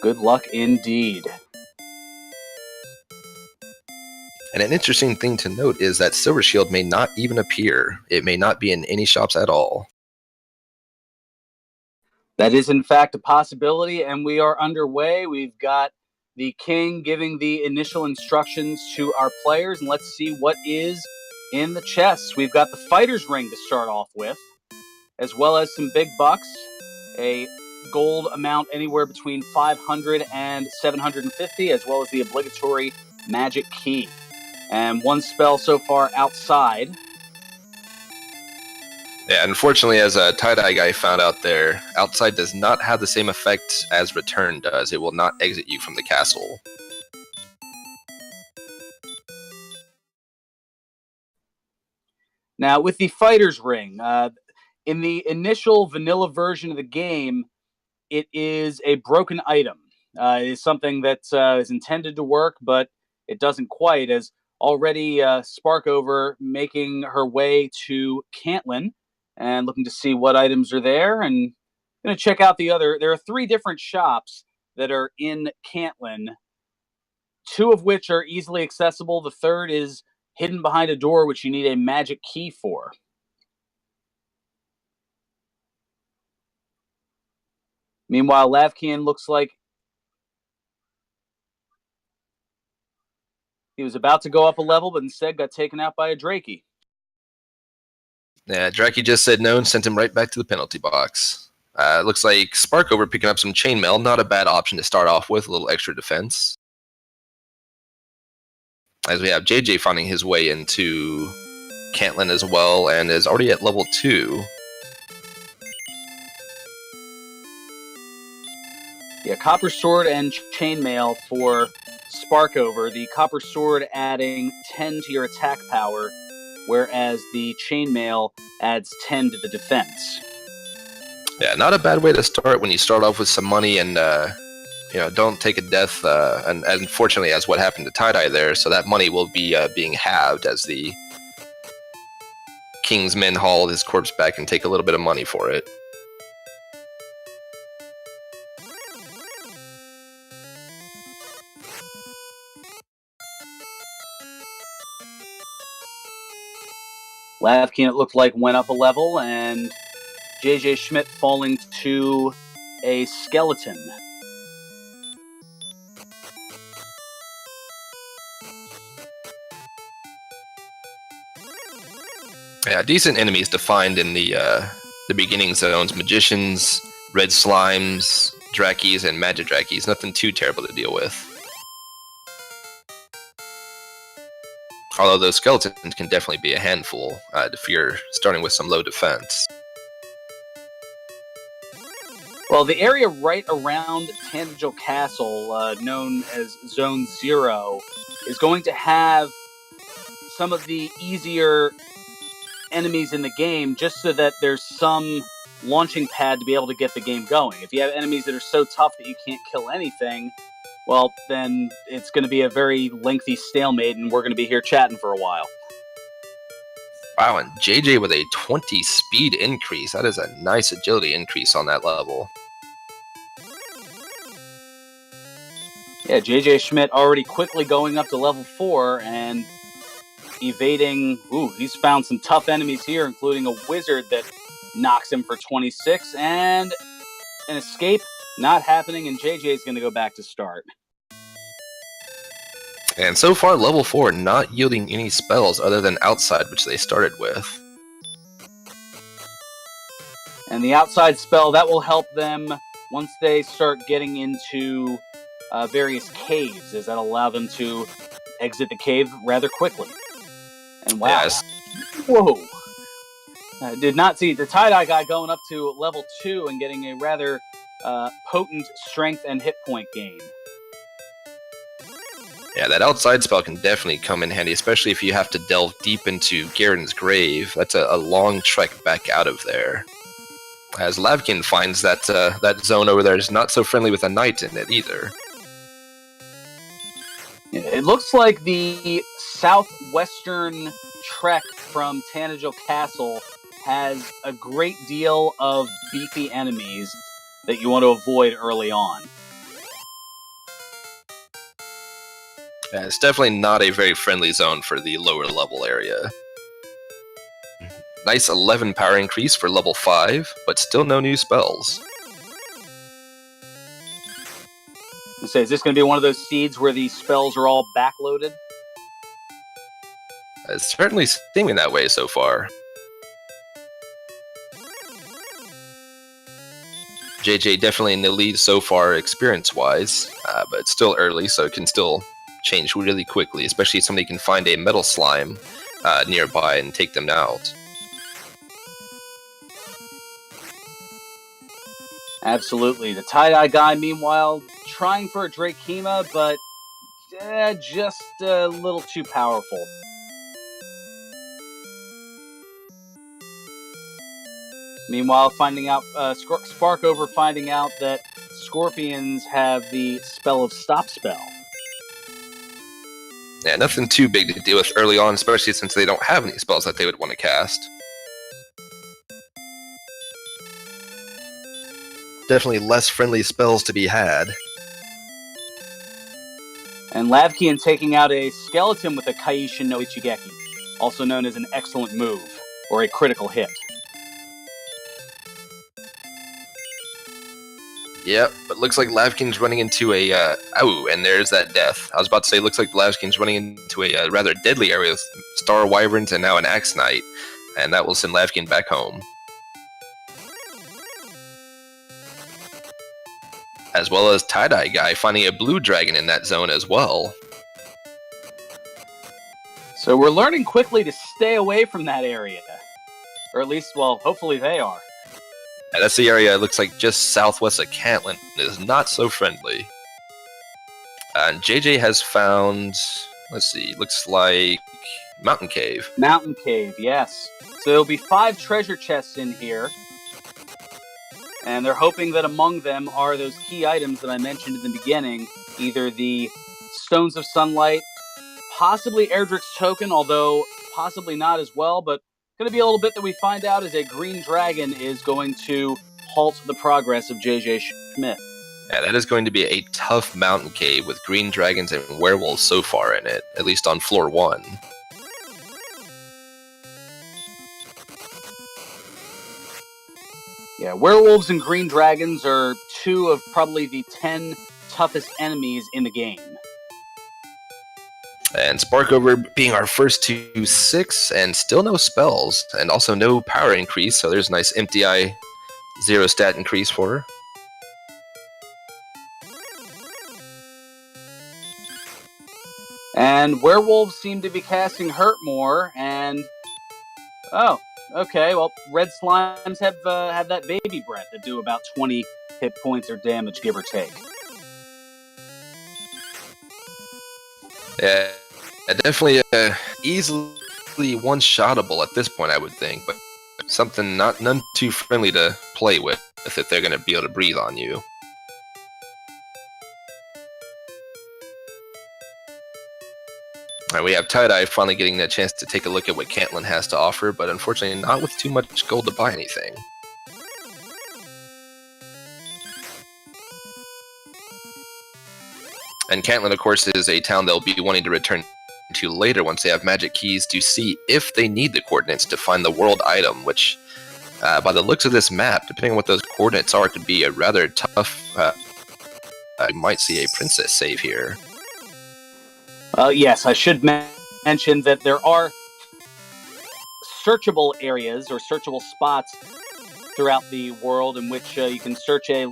Good luck indeed. And an interesting thing to note is that Silver Shield may not even appear. It may not be in any shops at all. That is, in fact, a possibility, and we are underway. We've got the king giving the initial instructions to our players, and let's see what is in the chests. We've got the fighter's ring to start off with, as well as some big bucks, a gold amount anywhere between 500 and 750, as well as the obligatory magic key. And one spell so far outside. Yeah, unfortunately, as a tie-dye guy found out there, outside does not have the same effect as return does. It will not exit you from the castle. Now, with the fighter's ring, in the initial vanilla version of the game, it is a broken item. It is something that is intended to work, but it doesn't quite, as already Sparkover making her way to Cantlin and looking to see what items are there, and going to check out the other. There are 3 different shops that are in Cantlin, 2 of which are easily accessible. The third is hidden behind a door, which you need a magic key for. Meanwhile, Lavkian looks like he was about to go up a level, but instead got taken out by a Drakey. Yeah, Draki just said no and sent him right back to the penalty box. Looks like Sparkover picking up some chainmail. Not a bad option to start off with, a little extra defense. As we have JJ finding his way into Cantlin as well, and is already at level 2. Yeah, Copper Sword and Chainmail for Sparkover. The Copper Sword adding 10 to your attack power, whereas the Chainmail adds 10 to the defense. Yeah, not a bad way to start when you start off with some money and don't take a death. And unfortunately, as what happened to Tie-Dye there, so that money will be being halved as the King's men haul his corpse back and take a little bit of money for it. Lavkin, it looked like, went up a level, and JJ Schmidt falling to a skeleton. Yeah, decent enemies to find in the beginning zones. Magicians, red slimes, Drakis, and magic Drakis. Nothing too terrible to deal with. Although those skeletons can definitely be a handful if you're starting with some low defense. Well, the area right around Tangential Castle, known as Zone 0, is going to have some of the easier enemies in the game, just so that there's some launching pad to be able to get the game going. If you have enemies that are so tough that you can't kill anything, well, then it's going to be a very lengthy stalemate, and we're going to be here chatting for a while. Wow, and JJ with a 20 speed increase. That is a nice agility increase on that level. Yeah, JJ Schmidt already quickly going up to level 4 and evading. Ooh, he's found some tough enemies here, including a wizard that knocks him for 26, and an escape not happening, and JJ is going to go back to start. And so far, level 4 not yielding any spells other than outside, which they started with. And the outside spell, that will help them once they start getting into various caves, as that'll allow them to exit the cave rather quickly. And wow. Yes. Whoa. I did not see the tie-dye guy going up to level 2 and getting a rather potent strength and hit point gain. Yeah, that outside spell can definitely come in handy, especially if you have to delve deep into Garen's grave. That's a long trek back out of there. As Lavkin finds that that zone over there is not so friendly with a knight in it either. It looks like the southwestern trek from Tangential Castle has a great deal of beefy enemies that you want to avoid early on. It's definitely not a very friendly zone for the lower level area. Nice 11 power increase for level 5, but still no new spells. So is this going to be one of those seeds where the spells are all backloaded? It's certainly seeming that way so far. JJ definitely in the lead so far experience-wise, but it's still early, so it can still change really quickly, especially if somebody can find a metal slime nearby and take them out. Absolutely. The tie-dye guy, meanwhile, trying for a Drakema, but just a little too powerful. Meanwhile, finding out Sparkover finding out that scorpions have the spell of stop spell. Yeah, nothing too big to deal with early on, especially since they don't have any spells that they would want to cast. Definitely less friendly spells to be had. And Lavkian taking out a skeleton with a Kaishin no Ichigeki, also known as an excellent move, or a critical hit. Yep, but looks like Lavkin's running into a, oh, and there's that death. I was about to say, looks like Lavkin's running into a rather deadly area with Star Wyverns and now an Axe Knight, and that will send Lavkin back home. As well as Tie-Dye Guy finding a blue dragon in that zone as well. So we're learning quickly to stay away from that area. Or at least, well, hopefully they are. Yeah, that's the area, it looks like just southwest of Cantlin. It is not so friendly. And JJ has found, let's see, looks like Mountain Cave. Mountain Cave, yes. So there'll be 5 treasure chests in here. And they're hoping that among them are those key items that I mentioned in the beginning. Either the Stones of Sunlight, possibly Erdrick's Token, although possibly not as well, but going to be a little bit that we find out is a green dragon is going to halt the progress of JJ Schmidt. Yeah, that is going to be a tough mountain cave with green dragons and werewolves so far in it, at least on floor 1. Yeah, werewolves and green dragons are 2 of probably the 10 toughest enemies in the game. And Sparkover being our first to 6, and still no spells, and also no power increase, so there's a nice empty eye 0 stat increase for her. And werewolves seem to be casting Hurt more, and oh, okay, well, red slimes have that baby breath that do about 20 hit points or damage, give or take. Yeah, definitely easily one-shottable at this point, I would think, but something none too friendly to play with if they're going to be able to breathe on you. Alright, we have Tie-Dye finally getting a chance to take a look at what Cantlin has to offer, but unfortunately not with too much gold to buy anything. And Cantlin, of course, is a town they'll be wanting to return to later once they have magic keys to see if they need the coordinates to find the world item, which, by the looks of this map, depending on what those coordinates are, could be a rather tough... you might see a princess save here. Yes, I should mention that there are searchable areas or searchable spots throughout the world in which you can search a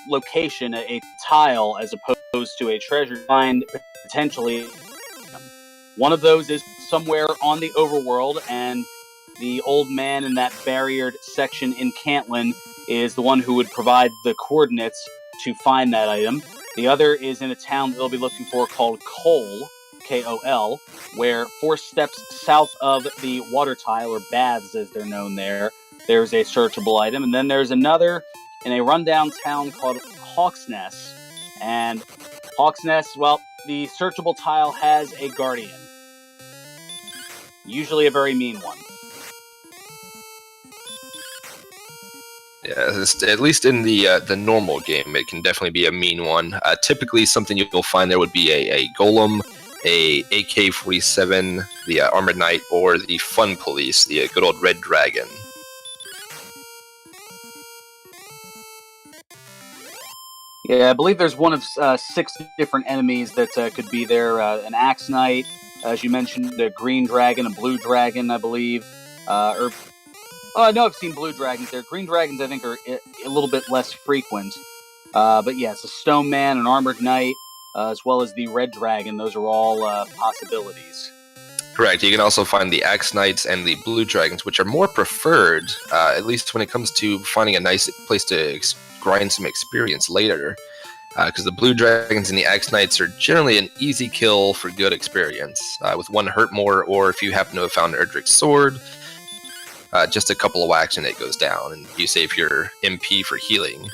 location, a tile, as opposed to a treasure find potentially. One of those is somewhere on the overworld, and the old man in that barriered section in Cantlin is the one who would provide the coordinates to find that item. The other is in a town that they'll be looking for called Kol, K-O-L, where 4 steps south of the water tile, or baths as they're known there, there's a searchable item. And then there's another in a rundown town called Hawksnest. And Hawksnest, well, the searchable tile has a guardian. Usually a very mean one. Yeah, at least in the normal game, it can definitely be a mean one. Typically, something you'll find there would be a golem, a AK-47, the Armored Knight, or the Fun Police, the good old Red Dragon. Yeah, I believe there's one of 6 different enemies that could be there. An Axe Knight, as you mentioned, a Green Dragon, a Blue Dragon, I believe. I know I've seen Blue Dragons there. Green Dragons, I think, are a little bit less frequent. But yeah, it's a Stone Man, an Armored Knight, as well as the Red Dragon. Those are all possibilities. Correct. You can also find the Axe Knights and the Blue Dragons, which are more preferred, at least when it comes to finding a nice place to grind some experience later. Because the Blue Dragons and the Axe Knights are generally an easy kill for good experience. With one hurt more, or if you happen to have found Erdrick's sword, just a couple of whacks and it goes down, and you save your MP for healing.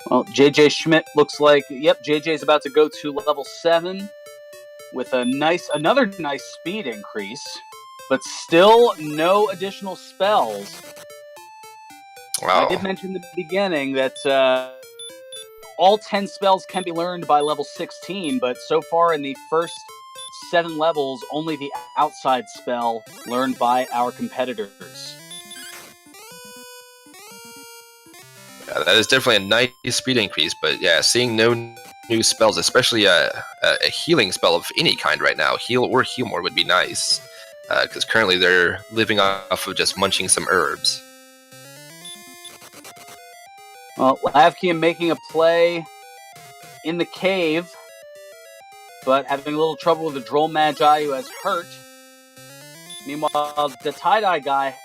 Well, JJ Schmidt looks like, yep, JJ's about to go to level 7 with another nice speed increase, but still no additional spells. Wow. I did mention in the beginning that all 10 spells can be learned by level 16, but so far in the first 7 levels, only the outside spell learned by our competitors. Yeah, that is definitely a nice speed increase, but yeah, seeing no new spells, especially a healing spell of any kind right now, heal or heal more would be nice, because currently they're living off of just munching some herbs. Well, Lavkian making a play in the cave, but having a little trouble with the Droll Magi, who has hurt. Meanwhile, the tie-dye guy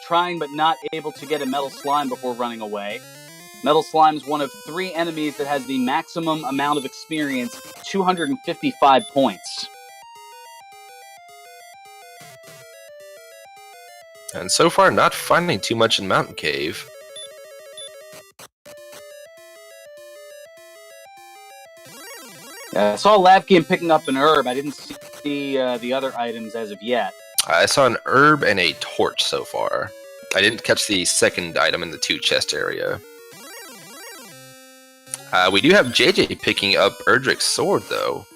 trying but not able to get a Metal Slime before running away. Metal Slime is one of 3 enemies that has the maximum amount of experience, 255 points. And so far, not finding too much in Mountain Cave. I saw Lavkian picking up an herb. I didn't see the other items as of yet. I saw an herb and a torch so far. I didn't catch the second item in the 2 chest area. We do have JJ picking up Erdrick's sword, though.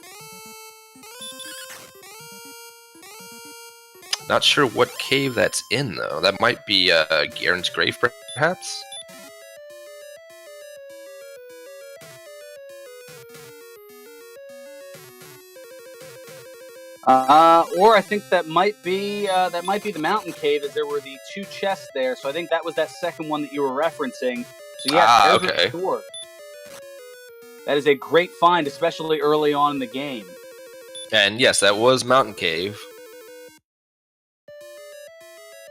Not sure what cave that's in, though. That might be Garen's grave, perhaps? Or I think that might be the mountain cave, as there were the 2 chests there. So I think that was that second one that you were referencing. So yeah, okay. Sword. That is a great find, especially early on in the game. And yes, that was Mountain Cave.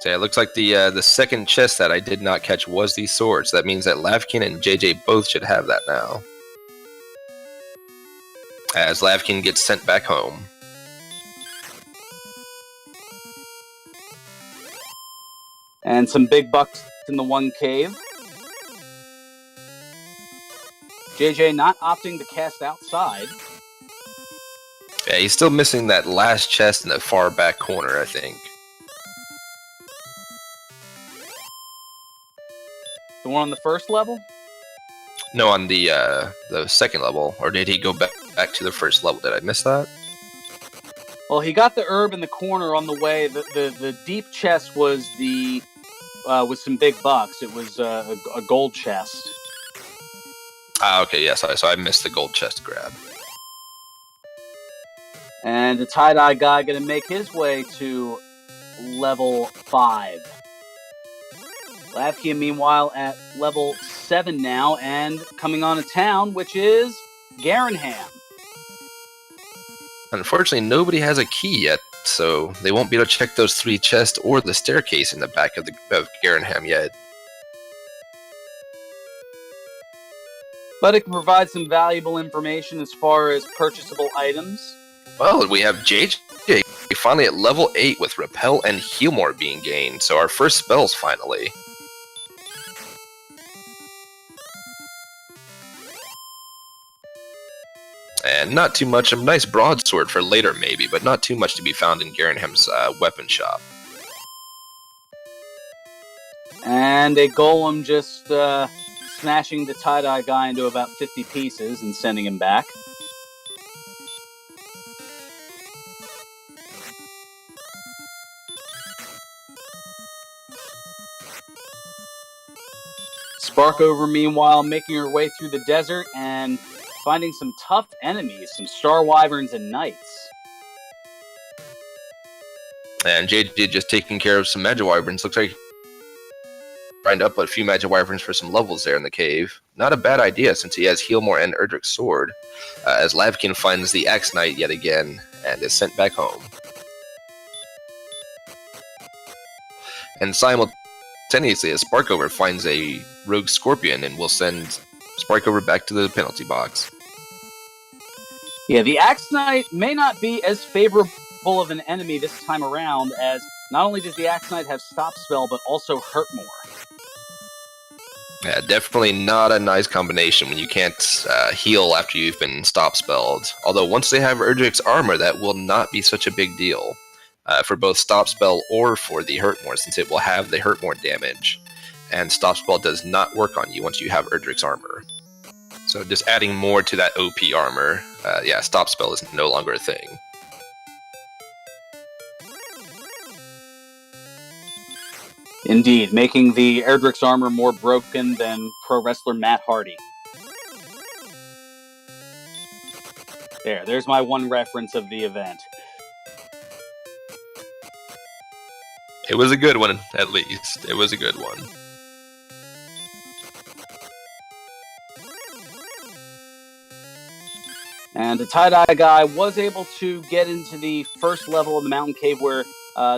So yeah, it looks like the second chest that I did not catch was the sword. So that means that Lavkin and JJ both should have that now, as Lavkin gets sent back home. And some big bucks in the one cave. JJ not opting to cast outside. Yeah, he's still missing that last chest in the far back corner, I think. The one on the first level? No, on the second level. Or did he go back to the first level? Did I miss that? Well, he got the herb in the corner on the way. The deep chest was with some big bucks. It was a gold chest. Okay, yes, so I missed the gold chest grab. And the tie-dye guy going to make his way to level 5. Lavkian, meanwhile, at level 7 now, and coming on a town, which is Garenham. Unfortunately, nobody has a key yet, so they won't be able to check those 3 chests or the staircase in the back of Garenham yet. But it can provide some valuable information as far as purchasable items. Well, we have JJ finally at level 8 with Repel and Heal More being gained, so our first spells finally. And not too much. A nice broadsword for later, maybe, but not too much to be found in Garenham's weapon shop. And a golem just smashing the tie-dye guy into about 50 pieces and sending him back. Sparkover, meanwhile, making her way through the desert and finding some tough enemies, some star wyverns and knights. And JJ just taking care of some magic wyverns. Looks like grind up a few magic wyverns for some levels there in the cave. Not a bad idea since he has Healmore and Erdrick's sword. As Lavkin finds the Axe Knight yet again and is sent back home. And simultaneously, as Sparkover finds a rogue scorpion and will send Sparkover back to the penalty box. Yeah, the Axe Knight may not be as favorable of an enemy this time around, as not only does the Axe Knight have Stop Spell, but also Hurt More. Yeah, definitely not a nice combination when you can't heal after you've been Stop Spelled. Although once they have Erdrick's armor, that will not be such a big deal for both Stop Spell or for the Hurt More, since it will have the Hurt More damage. And Stop Spell does not work on you once you have Erdrick's armor. So just adding more to that OP armor, yeah, Stop Spell is no longer a thing. Indeed, making the Erdrick's armor more broken than pro wrestler Matt Hardy. There's my one reference of the event. It was a good one, at least. It was a good one. And the tie-dye guy was able to get into the first level of the mountain cave where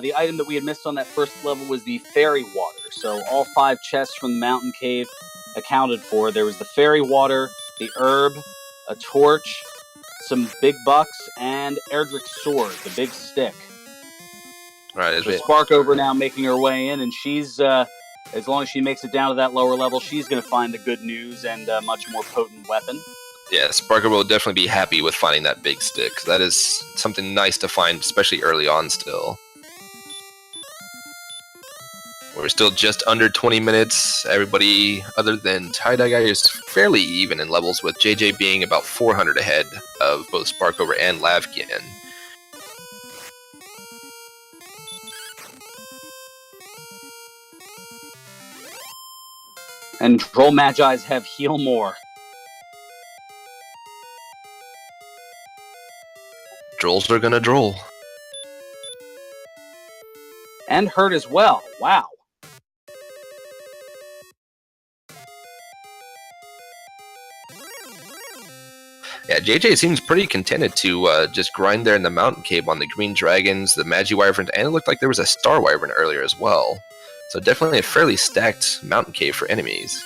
the item that we had missed on that first level was the fairy water. So all 5 chests from the mountain cave accounted for. There was the fairy water, the herb, a torch, some big bucks, and Erdrick's sword, the big stick. Right, so Sparkover now making her way in, and she's, as long as she makes it down to that lower level, she's going to find the good news and a much more potent weapon. Yeah, Sparkover will definitely be happy with finding that big stick. That is something nice to find, especially early on still. We're still just under 20 minutes. Everybody other than tie-dye guy is fairly even in levels, with JJ being about 400 ahead of both Sparkover and Lavkin. And Droll Magi's have Heal More. Drolls are gonna droll. And hurt as well. Wow. Yeah, JJ seems pretty contented to just grind there in the mountain cave on the green dragons, the Magi Wyverns, and it looked like there was a Star Wyvern earlier as well. So definitely a fairly stacked mountain cave for enemies.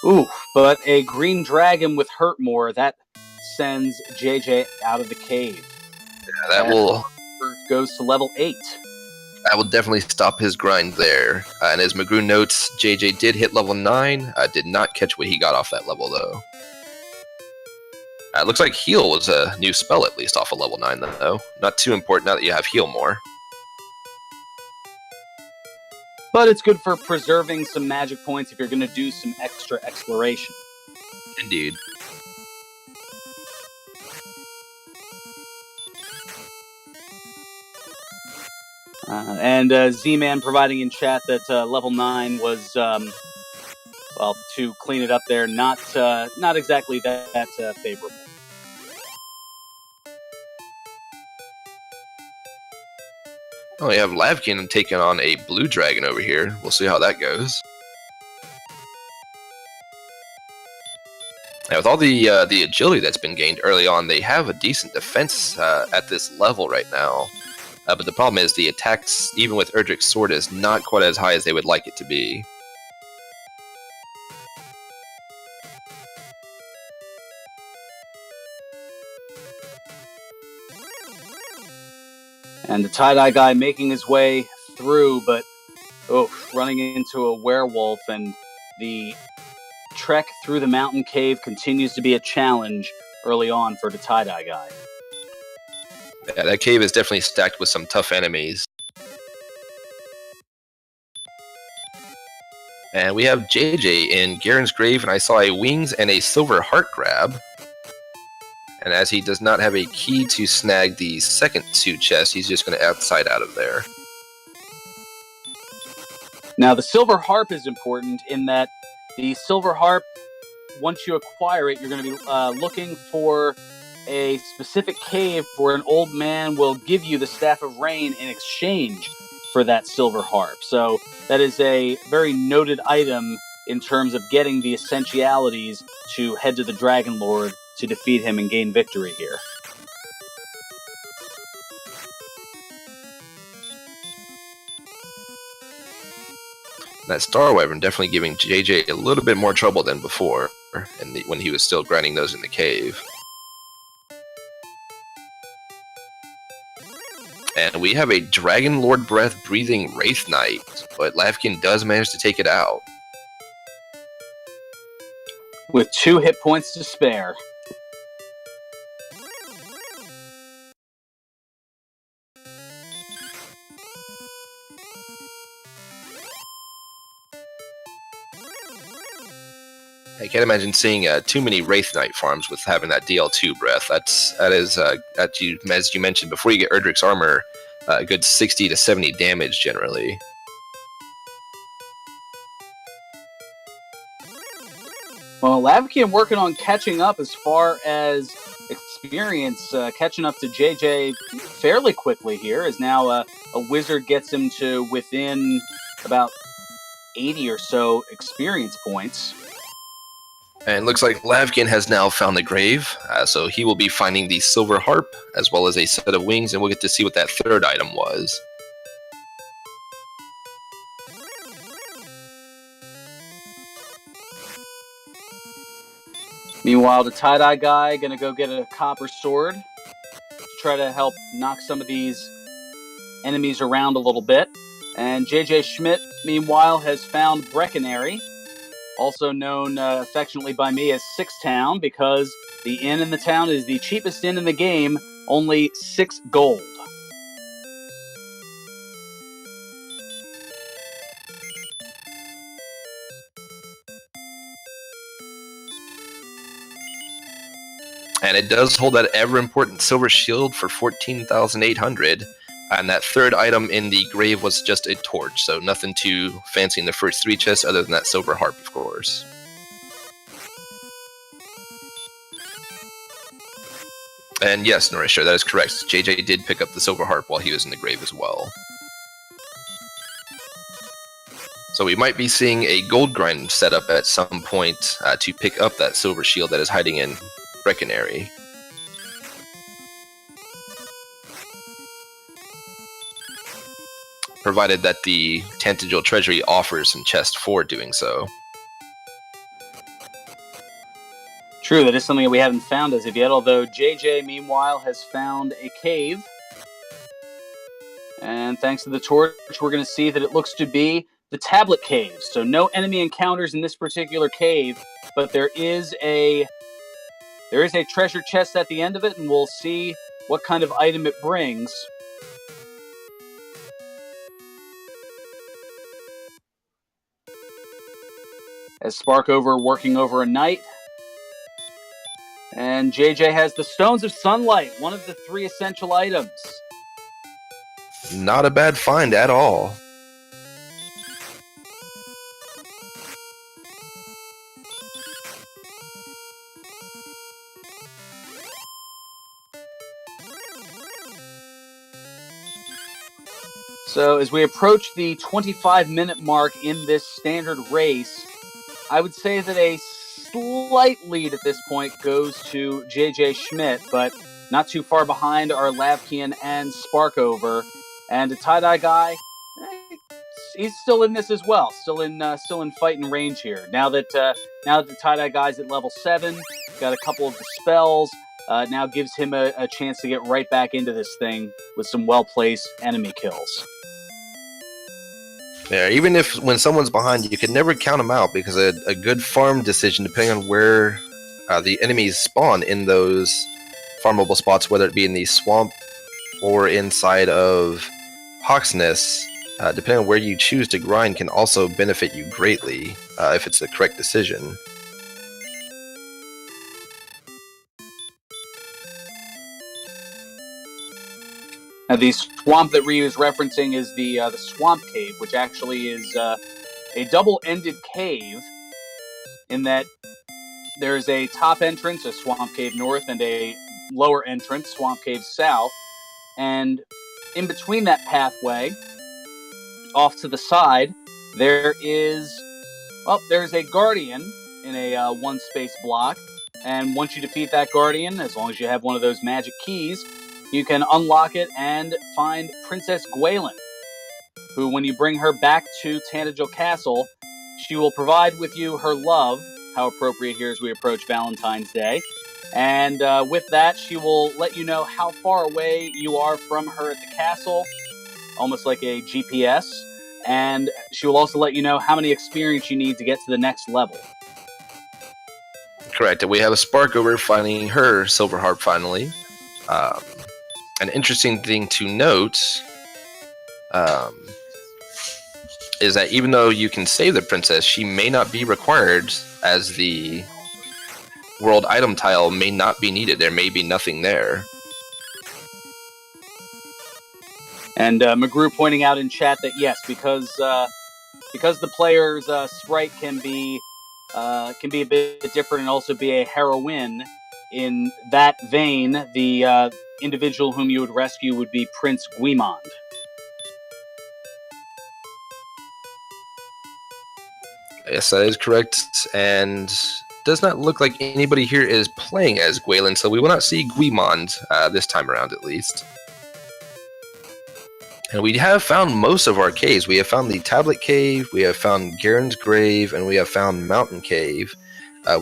Ooh, but a green dragon with Hurt More, that sends JJ out of the cave. Yeah, that will goes to level 8. That will definitely stop his grind there. And as Magru notes, JJ did hit level 9. Did not catch what he got off that level, though. It looks like Heal was a new spell, at least, off of level 9, though. Not too important now that you have Heal More. But it's good for preserving some magic points if you're going to do some extra exploration. Indeed. And Z-Man providing in chat that level 9 was, well, to clean it up there, not exactly that favorable. Oh, we have Lavkin taking on a blue dragon over here. We'll see how that goes. Now, with all the agility that's been gained early on, they have a decent defense at this level right now. But the problem is the attacks, even with Erdrick's sword, is not quite as high as they would like it to be. And the tie-dye guy making his way through, but running into a werewolf, and the trek through the mountain cave continues to be a challenge early on for the tie-dye guy. Yeah, that cave is definitely stacked with some tough enemies. And we have JJ in Garen's Grave, and I saw a wings and a silver heart grab. And as he does not have a key to snag the second 2 chests, he's just going to outside out of there. Now, the silver harp is important in that the silver harp, once you acquire it, you're going to be looking for a specific cave where an old man will give you the Staff of Rain in exchange for that silver harp. So that is a very noted item in terms of getting the essentialities to head to the Dragon Lord to defeat him and gain victory here. That Star Wyvern definitely giving JJ a little bit more trouble than before, when he was still grinding those in the cave. And we have a Dragon Lord Breath breathing Wraith Knight, but Lavkin does manage to take it out. With 2 hit points to spare. I can't imagine seeing too many Wraith Knight farms with having that DL2 breath. That is, as you mentioned, before you get Erdrick's armor, a good 60 to 70 damage generally. Well, Lavakian working on catching up as far as experience, catching up to JJ fairly quickly here, as now a wizard gets him to within about 80 or so experience points. And it looks like Lavkin has now found the grave, so he will be finding the silver harp, as well as a set of wings, and we'll get to see what that third item was. Meanwhile, the tie-dye guy gonna go get a copper sword to try to help knock some of these enemies around a little bit. And JJ Schmidt, meanwhile, has found Breckenary, also known affectionately by me as Six Town, because the inn in the town is the cheapest inn in the game, only 6 gold. And it does hold that ever-important silver shield for 14,800. And that third item in the grave was just a torch, so nothing too fancy in the first 3 chests other than that silver harp, of course. And yes, Nourisher, that is correct. JJ did pick up the silver harp while he was in the grave as well. So we might be seeing a gold grind setup at some point to pick up that silver shield that is hiding in Breckenary. Provided that the Tantegel Treasury offers some chests for doing so. True, that is something that we haven't found as of yet, although JJ, meanwhile, has found a cave. And thanks to the torch, we're going to see that it looks to be the Tablet Cave. So no enemy encounters in this particular cave, but there is a treasure chest at the end of it, and we'll see what kind of item it brings. As Sparkover working over a night. And JJ has the Stones of Sunlight, one of the 3 essential items. Not a bad find at all. So as we approach the 25-minute mark in this standard race, I would say that a slight lead at this point goes to JJ Schmidt, but not too far behind are Lavkian and Sparkover. And the tie-dye guy, he's still in this as well, still in fighting range here. Now that the tie-dye guy's at level 7, got a couple of the spells, now gives him a chance to get right back into this thing with some well-placed enemy kills. Yeah, even if when someone's behind you, you can never count them out, because a good farm decision, depending on where the enemies spawn in those farmable spots, whether it be in the swamp or inside of Hawksness, depending on where you choose to grind, can also benefit you greatly if it's the correct decision. Now, the swamp that Ryu is referencing is the Swamp Cave, which actually is a double-ended cave in that there's a top entrance, a Swamp Cave North, and a lower entrance, Swamp Cave South. And in between that pathway, off to the side, there's a guardian in a one-space block. And once you defeat that guardian, as long as you have one of those magic keys, you can unlock it and find Princess Gwaelin, who, when you bring her back to Tanager Castle, she will provide with you her love, how appropriate here as we approach Valentine's Day. And with that, she will let you know how far away you are from her at the castle, almost like a GPS. And she will also let you know how many experience you need to get to the next level. Correct. We have a spark over finding her silver harp finally. An interesting thing to note is that even though you can save the princess, she may not be required, as the world item tile may not be needed. There may be nothing there. And McGrew pointing out in chat that yes, because the player's sprite can be a bit different and also be a heroine. In that vein, the individual whom you would rescue would be Prince Guimond. Yes, that is correct, and does not look like anybody here is playing as Gwaelin, so we will not see Guimond this time around at least. And we have found most of our caves. We have found the Tablet Cave, we have found Garen's Grave, and we have found Mountain Cave.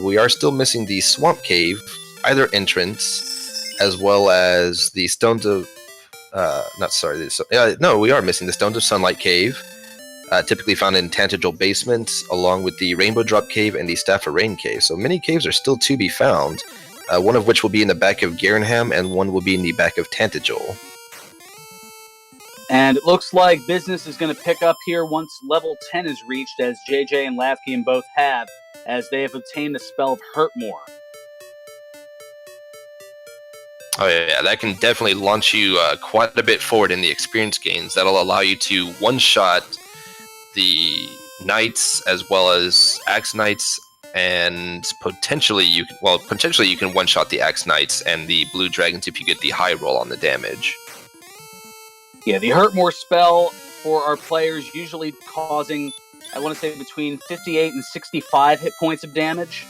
We are still missing the Swamp Cave, either entrance, as well as the Stones of... no, we are missing the Stones of Sunlight Cave, typically found in Tantagel basements, along with the Rainbow Drop Cave and the Staff of Rain Cave. So many caves are still to be found, one of which will be in the back of Garenham, and one will be in the back of Tantagel. And it looks like business is going to pick up here once level 10 is reached, as JJ and Lavkian both have, as they have obtained the spell of Hurtmore. Oh yeah, that can definitely launch you quite a bit forward in the experience gains. That'll allow you to one-shot the Knights as well as Axe Knights, and potentially you can one-shot the Axe Knights and the Blue Dragons if you get the high roll on the damage. Yeah, the Hurtmore spell for our players usually causing, I want to say, between 58 and 65 hit points of damage.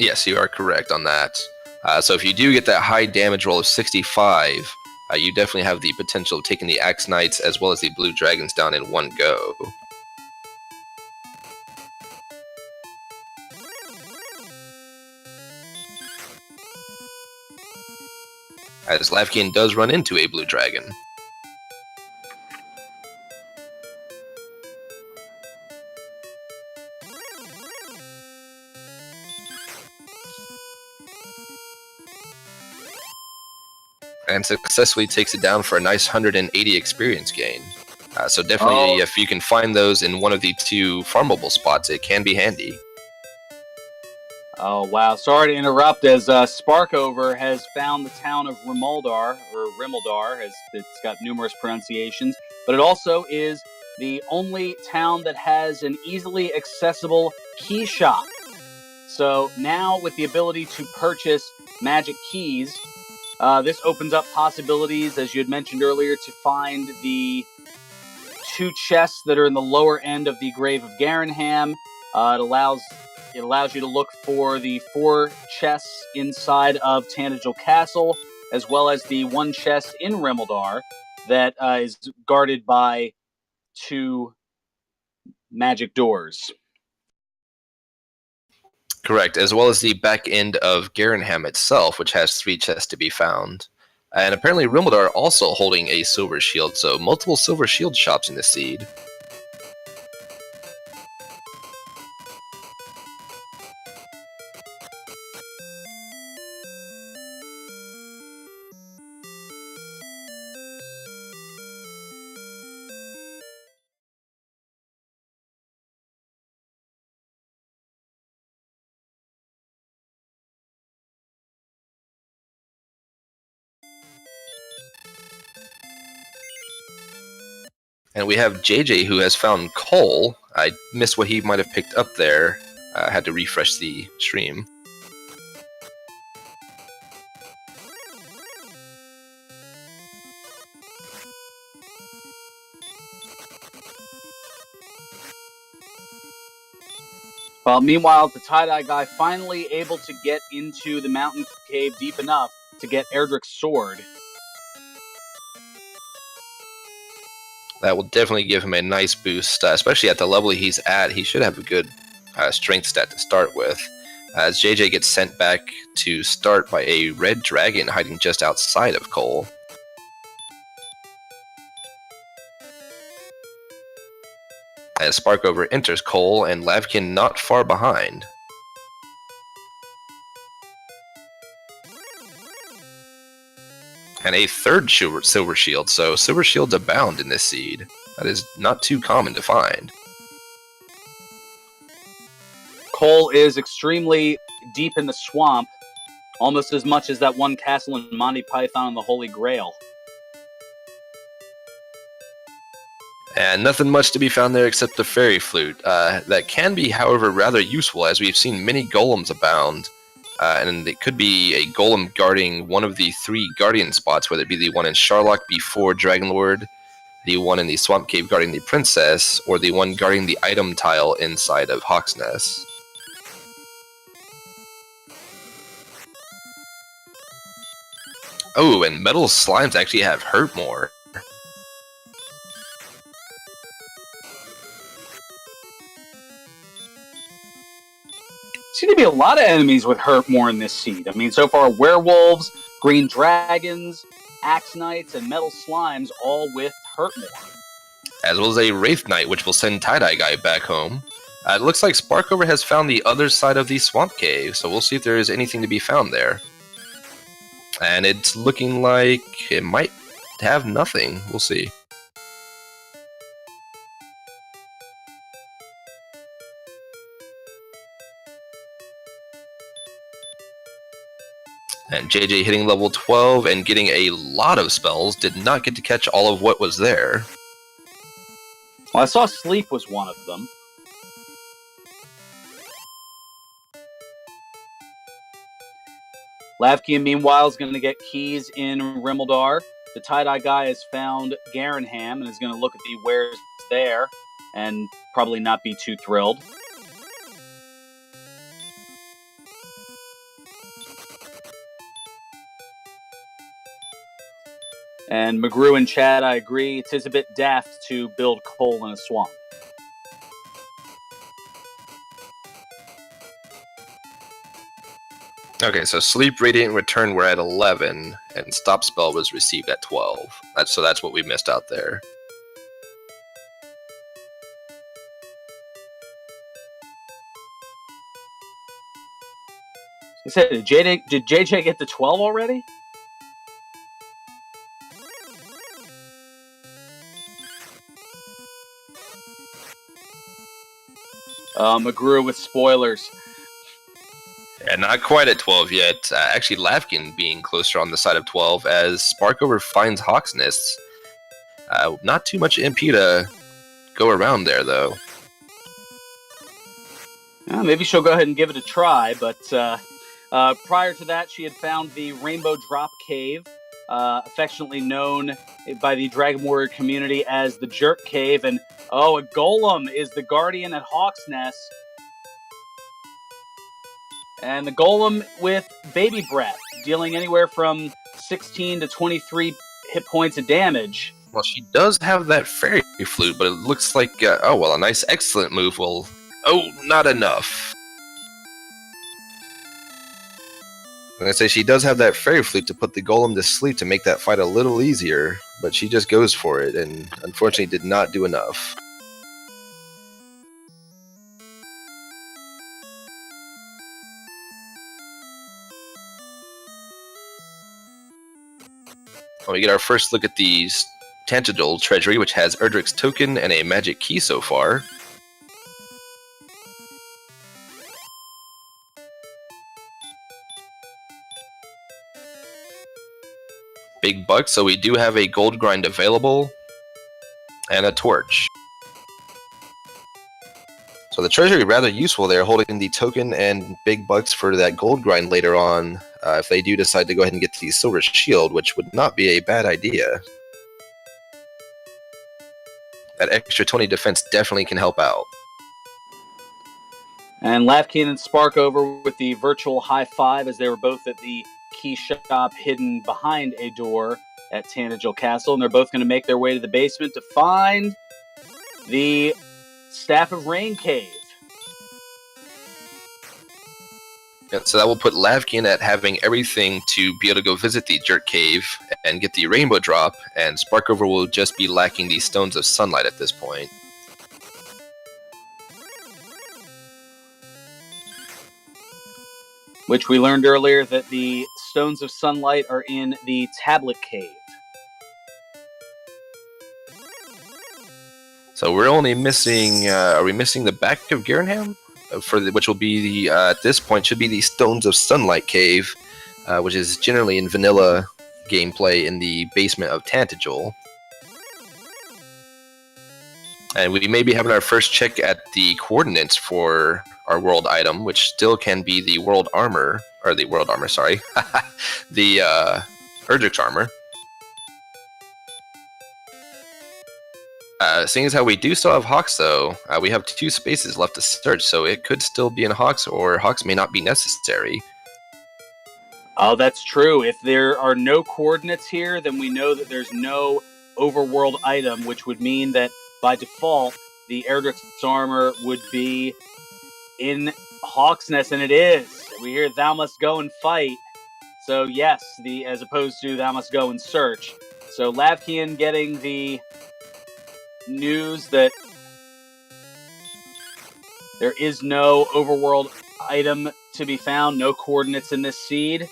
Yes, you are correct on that. So if you do get that high damage roll of 65, you definitely have the potential of taking the Axe Knights as well as the Blue Dragons down in one go. As Lavkian does run into a Blue Dragon. And successfully takes it down for a nice 180 experience gain. So definitely, if you can find those in one of the two farmable spots, it can be handy. Oh, wow. Sorry to interrupt, as Sparkover has found the town of Rimuldar, or Rimuldar, as it's got numerous pronunciations, but it also is the only town that has an easily accessible key shop. So now, with the ability to purchase magic keys, this opens up possibilities, as you had mentioned earlier, to find the 2 chests that are in the lower end of the Grave of Garenham. It allows you to look for the 4 chests inside of Tanager Castle, as well as the 1 chest in Rimuldar that is guarded by 2 magic doors. Correct, as well as the back end of Garenham itself, which has 3 chests to be found. And apparently Rimuldar also holding a silver shield, so multiple silver shield shops in the seed. And we have JJ who has found coal. I missed what he might have picked up there. I had to refresh the stream. Well, meanwhile, the tie-dye guy finally able to get into the mountain cave deep enough to get Erdrick's sword. That will definitely give him a nice boost, especially at the level he's at. He should have a good strength stat to start with. As JJ gets sent back to start by a red dragon hiding just outside of Cole. As Sparkover enters Cole and Lavkin not far behind. And a third Silver Shield, so Silver Shields abound in this seed. That is not too common to find. Cole is extremely deep in the swamp, almost as much as that one castle in Monty Python and the Holy Grail. And nothing much to be found there except the fairy flute. That can be, however, rather useful, as we've seen many golems abound. And it could be a golem guarding one of the 3 guardian spots, whether it be the one in Sharlock before Dragonlord, the one in the Swamp Cave guarding the Princess, or the one guarding the item tile inside of Hawksnest. Oh, and metal slimes actually have hurt more. Seem to be a lot of enemies with hurt more in this seed. I mean, so far, werewolves, green dragons, axe knights, and metal slimes, all with hurt more. As well as a Wraith Knight, which will send Tie-Dye Guy back home. It looks like Sparkover has found the other side of the Swamp Cave, so we'll see if there is anything to be found there. And it's looking like it might have nothing. We'll see. And JJ hitting level 12 and getting a lot of spells, did not get to catch all of what was there. Well, I saw Sleep was one of them. Lavkian, meanwhile, is going to get keys in Rimmildar. The tie-dye guy has found Garenham and is going to look at the wares there and probably not be too thrilled. And McGrew and Chad, I agree, it is a bit daft to build coal in a swamp. Okay, so Sleep, Radiant, Return were at 11, and Stop Spell was received at 12. So that's what we missed out there. I said, did JJ get to 12 already? McGrew with spoilers. Yeah, not quite at 12 yet. Actually, Lavkin being closer on the side of 12 as Sparkover finds Hawk's Nests. Not too much MP to go around there, though. Maybe she'll go ahead and give it a try, but prior to that, she had found the Rainbow Drop Cave, affectionately known by the Dragon Warrior community as the Jerk Cave, and a golem is the guardian at Hawk's Nest. And the golem with baby breath, dealing anywhere from 16 to 23 hit points of damage. Well, she does have that fairy flute, but it looks like, a nice excellent move will... Oh, not enough. Like I say, she does have that fairy flute to put the golem to sleep to make that fight a little easier, but she just goes for it, and unfortunately did not do enough. Well, we get our first look at the Tantadol Treasury, which has Erdrick's token and a magic key so far. Big bucks, so we do have a gold grind available. and a torch. So the treasury rather useful there, holding the token and big bucks for that gold grind later on, if they do decide to go ahead and get the silver shield, which would not be a bad idea. That extra 20 defense definitely can help out. And Lavkin and Sparkover with the virtual high five as they were both at the key shop hidden behind a door at Tanagel Castle. And they're both going to make their way to the basement to find the Staff of Rain Cave. Yeah, so that will put Lavkin at having everything to be able to go visit the Jerk Cave and get the Rainbow Drop, and Sparkover will just be lacking the Stones of Sunlight at this point. Which we learned earlier that the Stones of Sunlight are in the Tablet Cave. So we're only missing, are we missing the back of Garenham? Which will be the, at this point, should be the Stones of Sunlight Cave, which is generally in vanilla gameplay in the basement of Tantagel. And we may be having our first check at the coordinates for our world item, which still can be the world armor, or the world armor, sorry, the Erdrick's armor. Seeing as how we do still have Hawks, though, we have 2 spaces left to search, so it could still be in Hawks, or Hawks may not be necessary. Oh, that's true. If there are no coordinates here, then we know that there's no overworld item, which would mean that by default, the Erdrick's armor would be in Hawksnest, and it is. We hear "Thou must go and fight." So yes, as opposed to "Thou must go and search." So Lavkian getting the news that there is no overworld item to be found, no coordinates in this seed,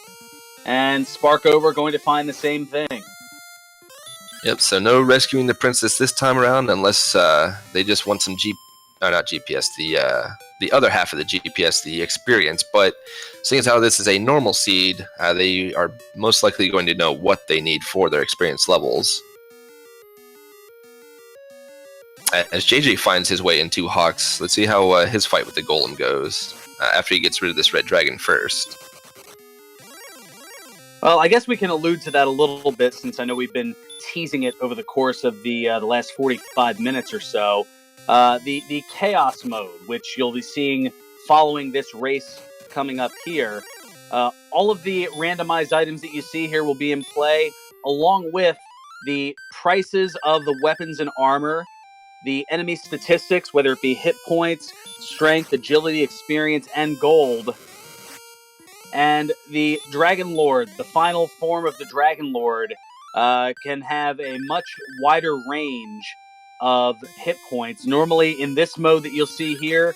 and Sparkover going to find the same thing. Yep, so no rescuing the princess this time around unless they just want some not GPS, the other half of the GPS, the experience. But seeing as how this is a normal seed, they are most likely going to know what they need for their experience levels. As JJ finds his way into Hawks, let's see how his fight with the Golem goes, after he gets rid of this red dragon first. Well, I guess we can allude to that a little bit, since I know we've been teasing it over the course of the last 45 minutes or so. The Chaos mode, which you'll be seeing following this race coming up here. All of the randomized items that you see here will be in play, along with the prices of the weapons and armor, the enemy statistics, whether it be hit points, strength, agility, experience, and gold. And the Dragon Lord, the final form of the Dragon Lord, can have a much wider range of hit points. Normally, in this mode that you'll see here,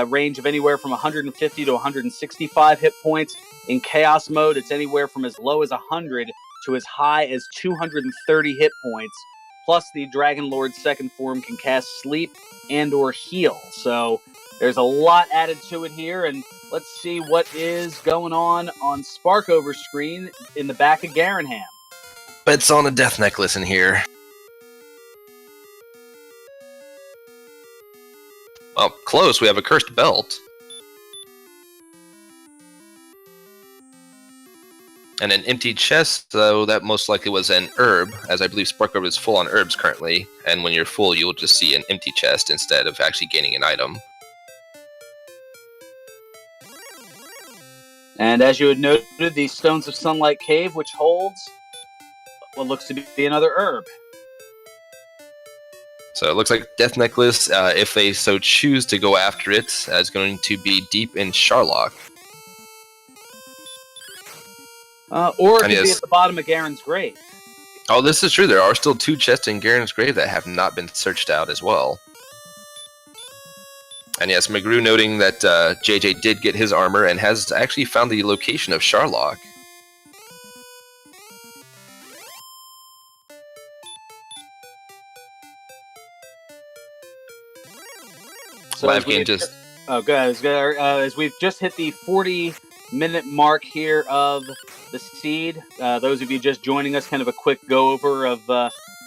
range of anywhere from 150 to 165 hit points. In Chaos mode, it's anywhere from as low as 100 to as high as 230 hit points. Plus, the Dragon Lord's second form can cast Sleep and or Heal. So there's a lot added to it here, and let's see what is going on Sparkover's screen in the back of Garenham. It's on a death necklace in here. Well, close. We have a cursed belt. And an empty chest, though that most likely was an herb, as I believe Sparkover is full on herbs currently, and when you're full you'll just see an empty chest instead of actually gaining an item. And as you had noted, the Stones of Sunlight Cave, which holds what looks to be another herb. So it looks like Death Necklace, if they so choose to go after it, is going to be deep in Sharlock. Or it could be at the bottom of Garen's grave. Oh, this is true. There are still 2 chests in Garen's grave that have not been searched out as well. And yes, McGrew noting that JJ did get his armor and has actually found the location of Sharlock. So as we've just hit the 40-minute mark here of the seed, those of you just joining us, kind of a quick go-over of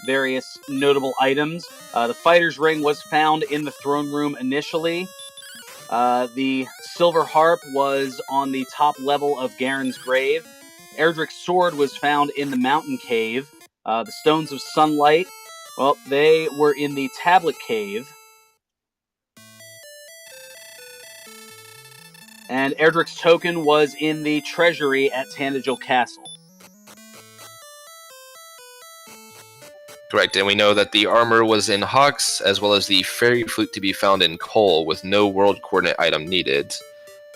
various notable items. The fighter's ring was found in the throne room initially. The silver harp was on the top level of Garen's grave. Erdrick's sword was found in the mountain cave. The stones of sunlight, well, they were in the tablet cave. And Erdrick's token was in the treasury at Tandagil Castle. Correct, and we know that the armor was in Hawks, as well as the fairy flute to be found in Cole, with no world coordinate item needed.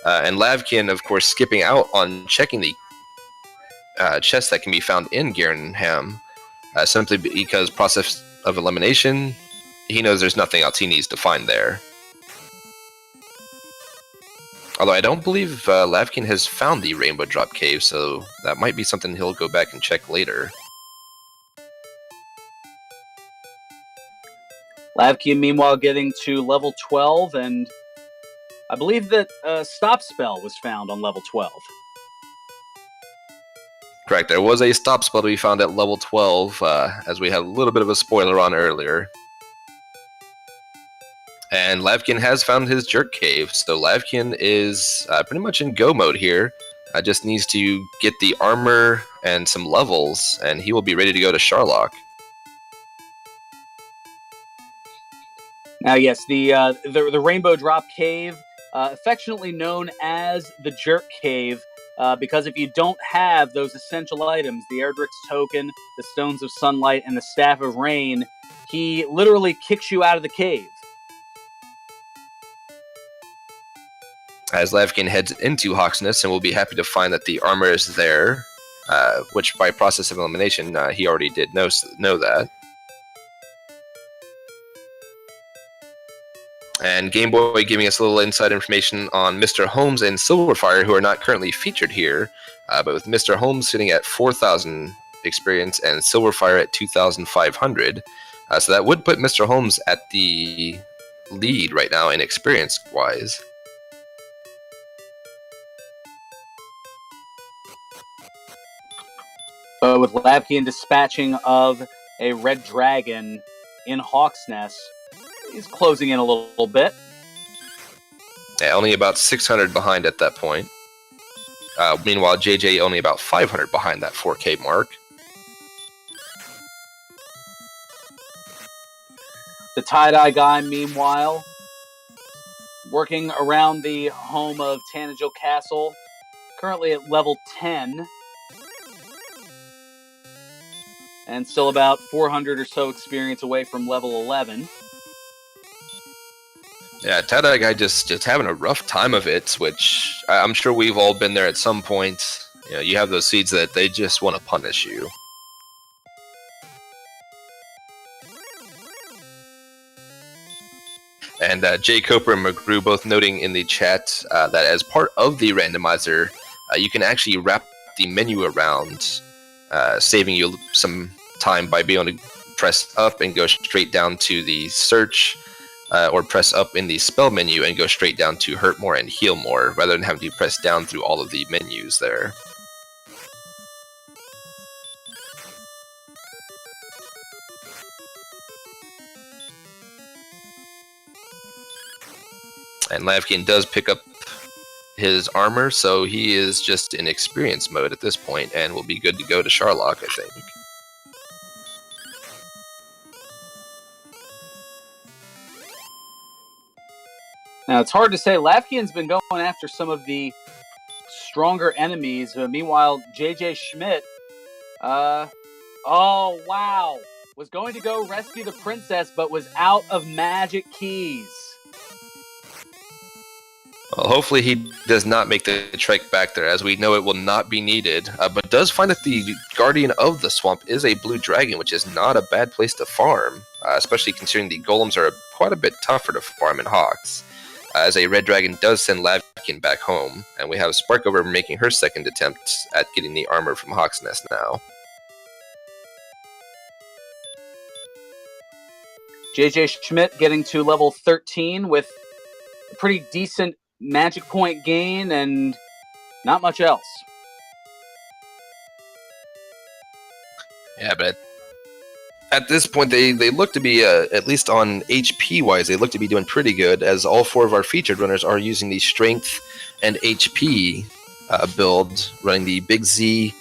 And Lavkin, of course, skipping out on checking the chest that can be found in Garenham, simply because process of elimination, he knows there's nothing else he needs to find there. Although I don't believe Lavkin has found the Rainbow Drop Cave, so that might be something he'll go back and check later. Lavkin, meanwhile, getting to level 12, and I believe that Stop Spell was found on level 12. Correct, there was a stop spell to be found at level 12, as we had a little bit of a spoiler on earlier. And Lavkin has found his Jerk Cave, so Lavkin is pretty much in go mode here. Just needs to get the armor and some levels, and he will be ready to go to Sharlock. Now, yes, the Rainbow Drop Cave, affectionately known as the Jerk Cave, because if you don't have those essential items, the Erdrick's token, the Stones of Sunlight, and the Staff of Rain, he literally kicks you out of the cave. As Lavkin heads into Hawksness, and we'll be happy to find that the armor is there, which by process of elimination, he already did know that. And Game Boy giving us a little inside information on Mr. Holmes and Silverfire, who are not currently featured here, but with Mr. Holmes sitting at 4,000 experience and Silverfire at 2,500. So that would put Mr. Holmes at the lead right now in experience-wise. With Lavkin dispatching of a red dragon in Hawksnest, he's closing in a little bit. Yeah, only about 600 behind at that point. Meanwhile, JJ only about 500 behind that 4K mark. The tie-dye guy, meanwhile, working around the home of Tandagil Castle, currently at level 10. And still about 400 or so experience away from level 11. Yeah, tie-dye guy just having a rough time of it, which I'm sure we've all been there at some point. You know, you have those seeds that they just want to punish you. And Jay Coper and McGrew both noting in the chat that as part of the randomizer, you can actually wrap the menu around, saving you some time by being able to press up and go straight down to the search, or press up in the spell menu and go straight down to hurt more and heal more, rather than having to press down through all of the menus there. And Lavkin does pick up his armor, so he is just in experience mode at this point and will be good to go to Sharlock, I think. Now, it's hard to say. Lavkin's been going after some of the stronger enemies. Meanwhile, JJ Schmidt, oh, wow, was going to go rescue the princess, but was out of magic keys. Well, hopefully he does not make the trek back there, as we know it will not be needed, but does find that the Guardian of the Swamp is a blue dragon, which is not a bad place to farm, especially considering the golems are quite a bit tougher to farm in Hawks, as a red dragon does send Lavkin back home, and we have Sparkover making her second attempt at getting the armor from Hawksnest now. JJ Schmidt getting to level 13 with a pretty decent magic point gain and not much else. Yeah, but At this point, they look to be, at least on HP-wise, they look to be doing pretty good, as all 4 of our featured runners are using the Strength and HP build, running the Big Z,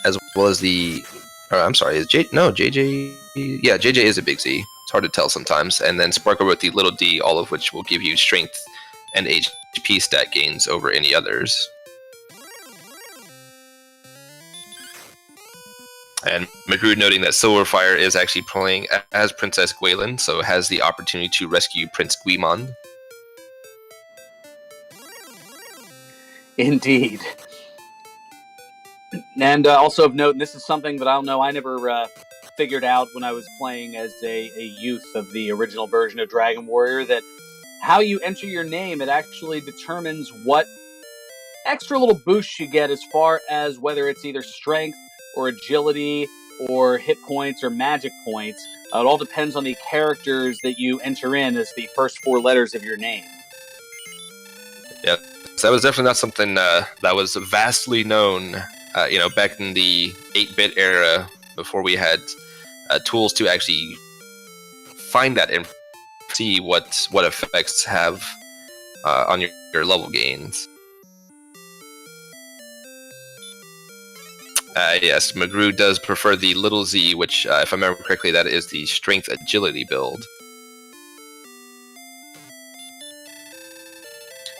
as well as the... I'm sorry, is JJ... Yeah, JJ is a Big Z. It's hard to tell sometimes. And then Sparkle with the Little D, all of which will give you Strength and HP stat gains over any others. And McGrew noting that Silverfire is actually playing as Princess Gwaelin, so has the opportunity to rescue Prince Guimond. Indeed. And also of note, and this is something that I never figured out when I was playing as a youth of the original version of Dragon Warrior, that how you enter your name, it actually determines what extra little boosts you get as far as whether it's either strength or agility or hit points or magic points. It all depends on the characters that you enter in as the first 4 letters of your name. Yeah, so that was definitely not something that was vastly known, back in the 8-bit era, before we had tools to actually find that and see what effects have on your level gains. Yes, McGrew does prefer the Little Z, which, if I remember correctly, that is the Strength Agility build.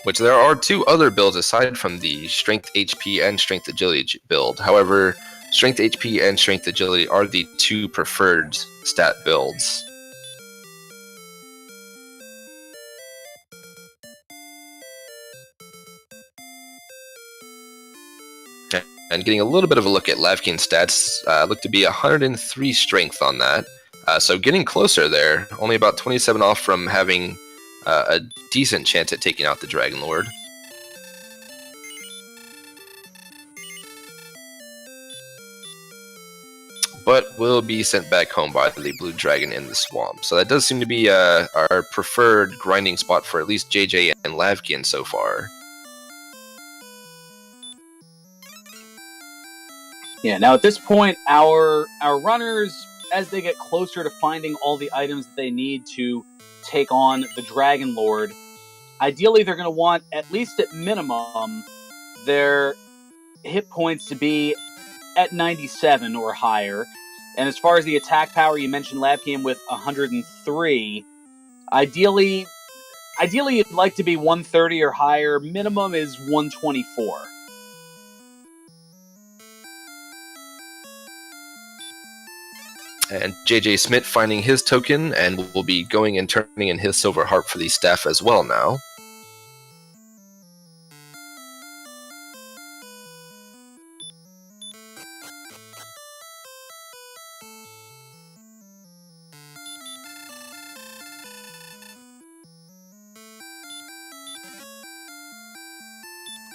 Which there are 2 other builds aside from the Strength HP and Strength Agility build. However, Strength HP and Strength Agility are the 2 preferred stat builds. And getting a little bit of a look at Lavkin's stats, look to be 103 strength on that. So getting closer there, only about 27 off from having a decent chance at taking out the Dragon Lord. But will be sent back home by the Blue Dragon in the swamp. So that does seem to be our preferred grinding spot for at least JJ and Lavkin so far. Yeah, now at this point, our runners, as they get closer to finding all the items that they need to take on the Dragon Lord, ideally they're going to want, at least at minimum, their hit points to be at 97 or higher. And as far as the attack power, you mentioned Lavkin with 103. Ideally you'd like to be 130 or higher. Minimum is 124. And JJ Smith finding his token and will be going and turning in his silver harp for the staff as well now.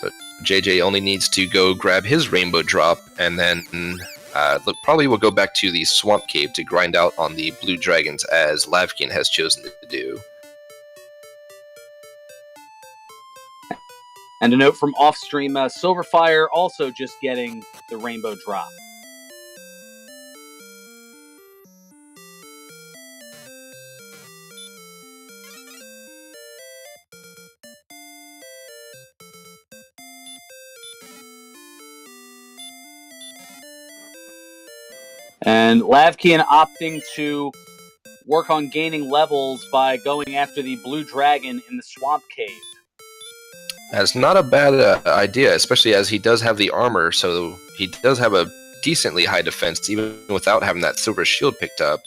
So JJ only needs to go grab his rainbow drop, and then probably will go back to the swamp cave to grind out on the blue dragons, as Lavkin has chosen to do. And a note from off-stream, Silverfire also just getting the rainbow drop. And Lavkin opting to work on gaining levels by going after the blue dragon in the swamp cave. That's not a bad idea, especially as he does have the armor, so he does have a decently high defense, even without having that silver shield picked up.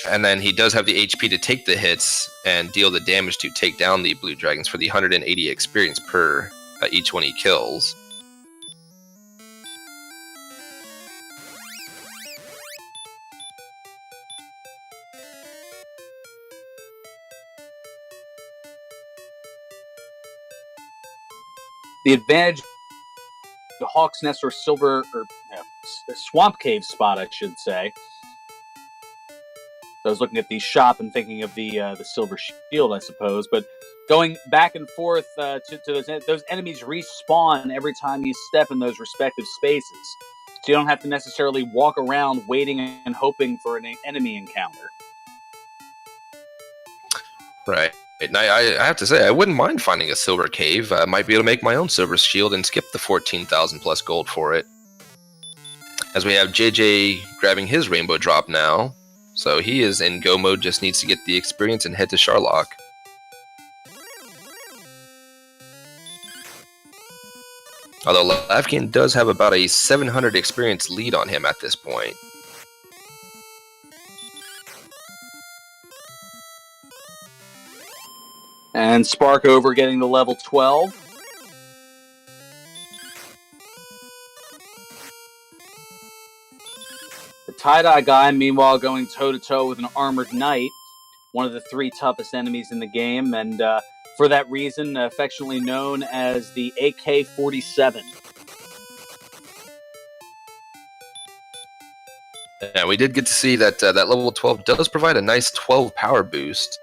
And then he does have the HP to take the hits and deal the damage to take down the blue dragons for the 180 experience per each one he kills. The advantage, the Hawk's Nest or Swamp Cave spot, I should say. So I was looking at the shop and thinking of the silver shield, I suppose. But going back and forth to those enemies respawn every time you step in those respective spaces. so you don't have to necessarily walk around waiting and hoping for an enemy encounter. Right. And I have to say, I wouldn't mind finding a silver cave. I might be able to make my own silver shield and skip the 14,000 plus gold for it. As we have JJ grabbing his rainbow drop now. So he is in go mode, just needs to get the experience and head to Sharlock. Although Lavkin does have about a 700 experience lead on him at this point. And Sparkover getting to level 12. The tie-dye guy, meanwhile, going toe-to-toe with an armored knight, one of the 3 toughest enemies in the game, and for that reason, affectionately known as the AK-47. Yeah, we did get to see that that level 12 does provide a nice 12 power boost,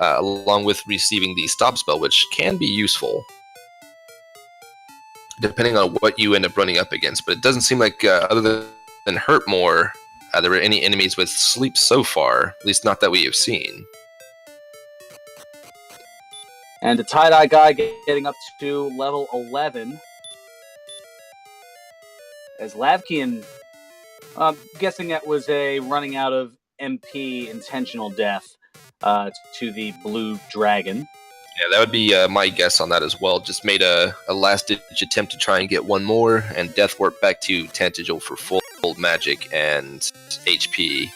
along with receiving the stop spell, which can be useful, depending on what you end up running up against. But it doesn't seem like, other than Hurtmore, there were any enemies with sleep so far, at least not that we have seen. And the tie-dye guy getting up to level 11. As Lavkian, I'm guessing that was a running out of MP intentional death to the blue dragon. Yeah, that would be my guess on that as well. Just made a last-ditch attempt to try and get one more, and death warp back to Tantagel for full magic and HP.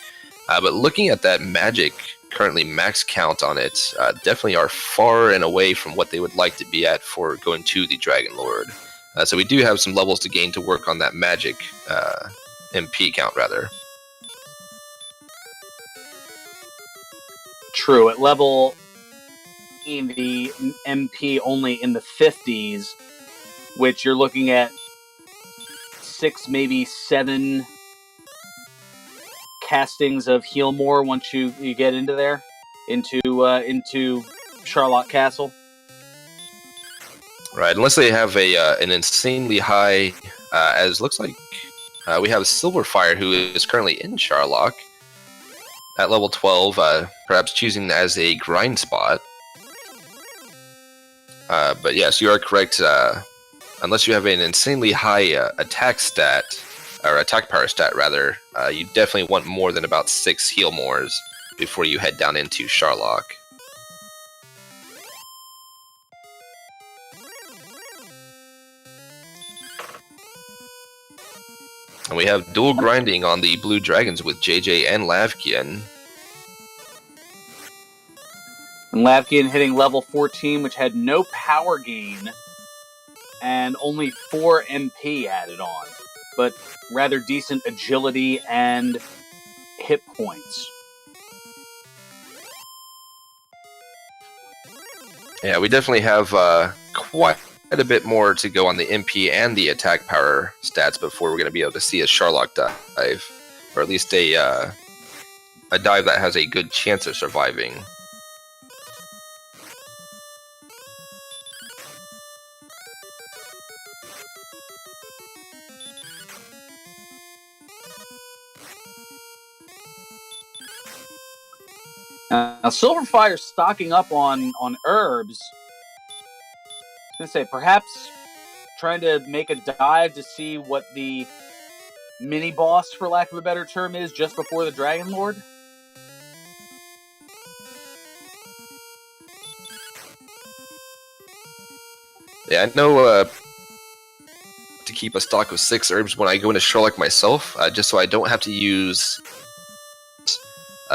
But looking at that magic currently max count on it, definitely are far and away from what they would like to be at for going to the Dragon Lord. So we do have some levels to gain to work on that magic MP count, rather. True, at level in the MP only in the 50s, which you're looking at 6, maybe 7 castings of Heal More once you get into there, into Sharlock Castle. Right, unless they have an insanely high, as looks like we have Silverfire, who is currently in Sharlock at level 12, perhaps choosing as a grind spot. But yes, you are correct. Unless you have an insanely high attack stat, or attack power stat rather, you definitely want more than about 6 Heal Mores before you head down into Sharlock. And we have dual grinding on the blue dragons with JJ and Lavkian. And Lavkian hitting level 14, which had no power gain and only 4 MP added on, but rather decent agility and hit points. Yeah, we definitely have quite a bit more to go on the MP and the attack power stats before we're going to be able to see a Sharlock dive, or at least a dive that has a good chance of surviving. Now, Silverfire stocking up on herbs. I was going to say, perhaps trying to make a dive to see what the mini-boss, for lack of a better term, is just before the Dragon Lord. Yeah, I know to keep a stock of 6 herbs when I go into Sherlock myself, just so I don't have to use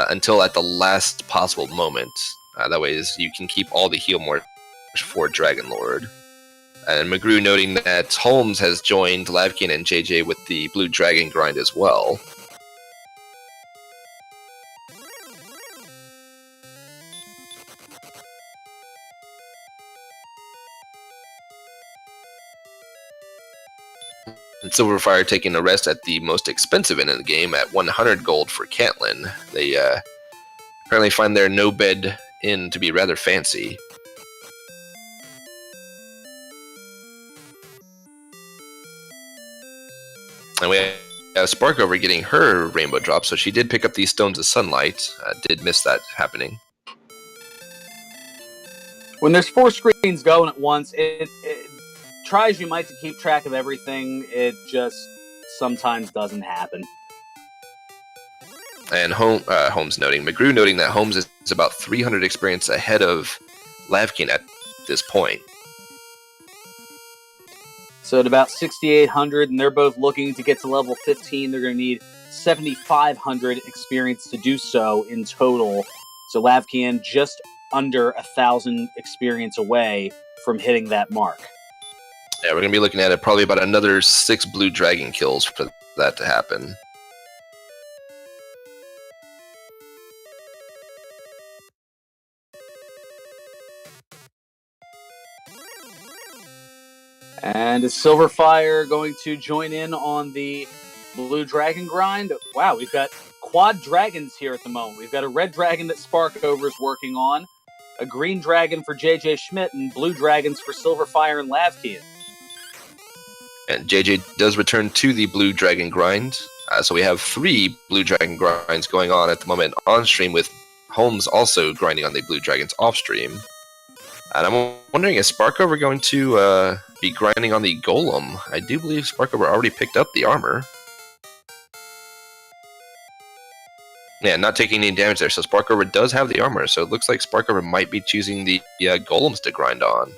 until at the last possible moment. That way you can keep all the heal more for Dragon Lord. And McGrew noting that Holmes has joined Lavkin and JJ with the Blue Dragon grind as well. And Silverfire taking a rest at the most expensive end of the game at 100 gold for Caitlin. They apparently find their no bed inn to be rather fancy. And we have Sparkover getting her rainbow drop, so she did pick up these stones of sunlight. Did miss that happening. When there's 4 screens going at once, it tries you might to keep track of everything. It just sometimes doesn't happen. And Holmes noting, McGrew noting that Holmes is about 300 experience ahead of Lavkin at this point. So at about 6,800, and they're both looking to get to level 15. They're going to need 7,500 experience to do so in total. So Lavkin just under 1,000 experience away from hitting that mark. Yeah, we're going to be looking at it probably about another 6 blue dragon kills for that to happen. And is Silverfire going to join in on the blue dragon grind? Wow, we've got quad dragons here at the moment. We've got a red dragon that Sparkover is working on, a green dragon for JJ Schmidt, and blue dragons for Silverfire and Lavkian. And JJ does return to the blue dragon grind. So we have 3 blue dragon grinds going on at the moment on stream, with Holmes also grinding on the blue dragons off stream. And I'm wondering, is Sparkover going to be grinding on the golem? I do believe Sparkover already picked up the armor. Yeah, not taking any damage there, so Sparkover does have the armor, so it looks like Sparkover might be choosing the golems to grind on.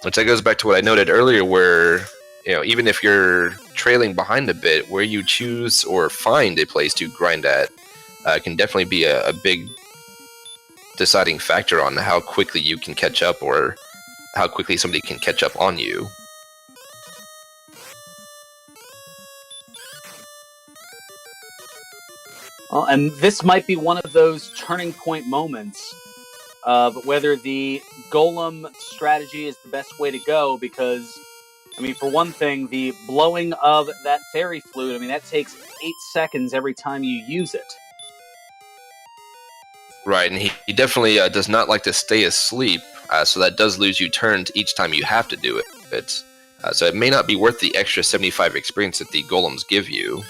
Which that goes back to what I noted earlier, where even if you're trailing behind a bit, where you choose or find a place to grind at can definitely be a big deciding factor on how quickly you can catch up, or how quickly somebody can catch up on you. Well, and this might be one of those turning point moments of whether the golem strategy is the best way to go, because, I mean, for one thing, the blowing of that fairy flute, I mean, that takes 8 seconds every time you use it. Right, and he definitely does not like to stay asleep, so that does lose you turns each time you have to do it. So it may not be worth the extra 75 experience that the golems give you.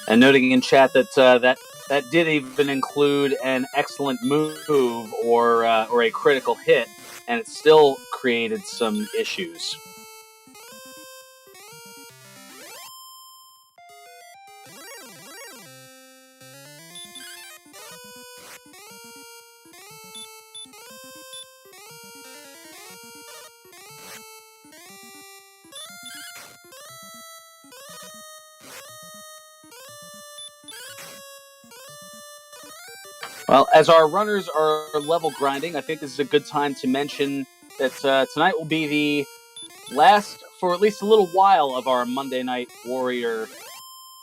And noting in chat that that did even include an excellent move or a critical hit, and it still created some issues. Well, as our runners are level grinding, I think this is a good time to mention that tonight will be the last, for at least a little while, of our Monday Night Warrior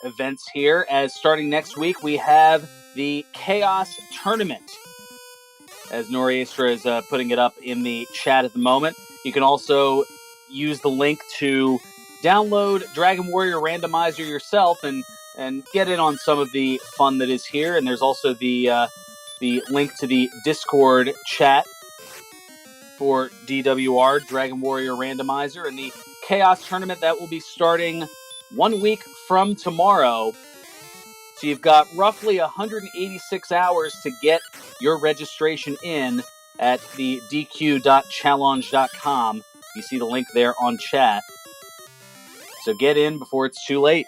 events here, as starting next week we have the Chaos Tournament, as Noriestra is putting it up in the chat at the moment. You can also use the link to download Dragon Warrior Randomizer yourself and get in on some of the fun that is here. And there's also the link to the Discord chat for DWR, Dragon Warrior Randomizer, and the Chaos Tournament that will be starting 1 week from tomorrow. So you've got roughly 186 hours to get your registration in at the dq.challenge.com. You see the link there on chat. So get in before it's too late.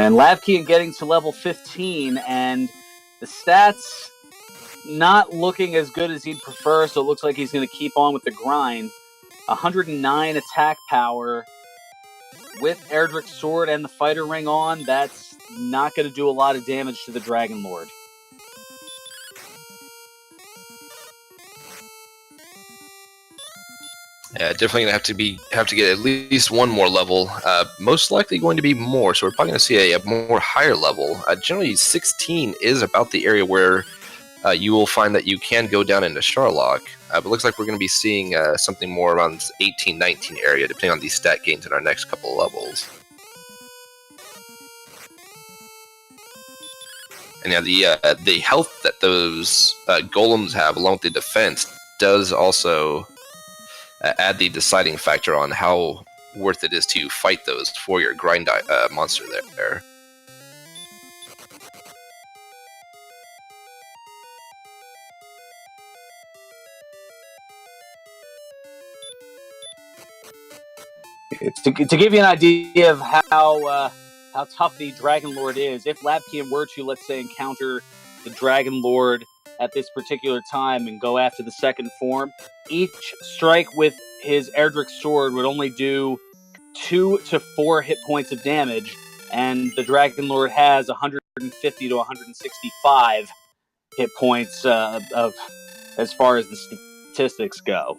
And Lavkian getting to level 15, and the stats not looking as good as he'd prefer, so it looks like he's going to keep on with the grind. 109 attack power with Erdrick's sword and the fighter ring on. That's not going to do a lot of damage to the Dragon Lord. Yeah, definitely gonna have to get at least one more level. Most likely going to be more, so we're probably gonna see a more higher level. Generally, 16 is about the area where you will find that you can go down into Sharlock. But it looks like we're going to be seeing something more around 18, 19 area, depending on these stat gains in our next couple of levels. And yeah, the health that those golems have, along with the defense, does also add the deciding factor on how worth it is to fight those for your grind monster there. To give you an idea of how tough the Dragon Lord is, if Lapkian were to, let's say, encounter the Dragon Lord at this particular time and go after the second form, each strike with his Erdrick sword would only do 2 to 4 hit points of damage, and the Dragon Lord has 150 to 165 hit points of as far as the statistics go.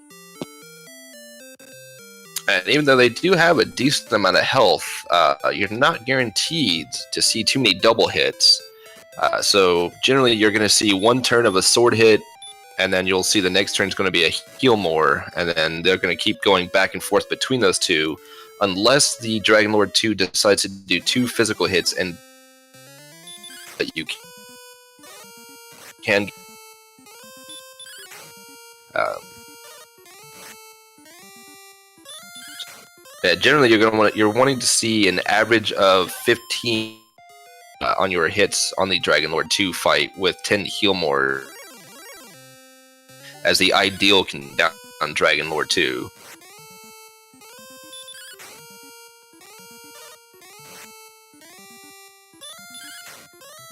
And even though they do have a decent amount of health, you're not guaranteed to see too many double hits. So generally, you're going to see one turn of a sword hit, and then you'll see the next turn is going to be a heal more, and then they're going to keep going back and forth between those two, unless the Dragon Lord 2 decides to do 2 physical hits and that you can. Yeah, generally, you're wanting to see an average of 15 on your hits on the Dragon Lord 2 fight, with 10 heal more as the ideal can down on Dragon Lord 2.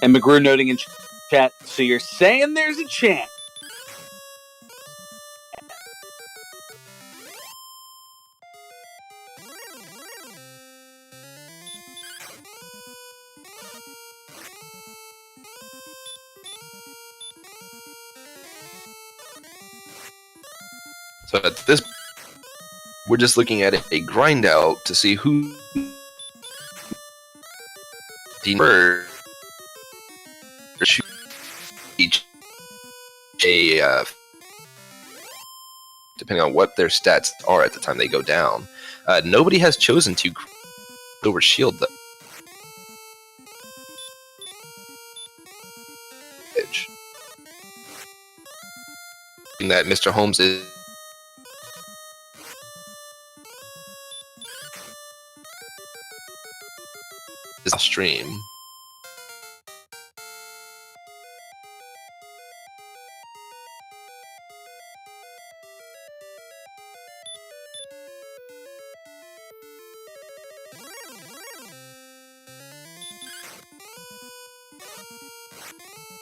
And McGrew noting in chat, so you're saying there's a chance. So at this, we're just looking at a grind out to see who each depending on what their stats are at the time they go down. Nobody has chosen to over shield them. That Mr. Holmes is stream.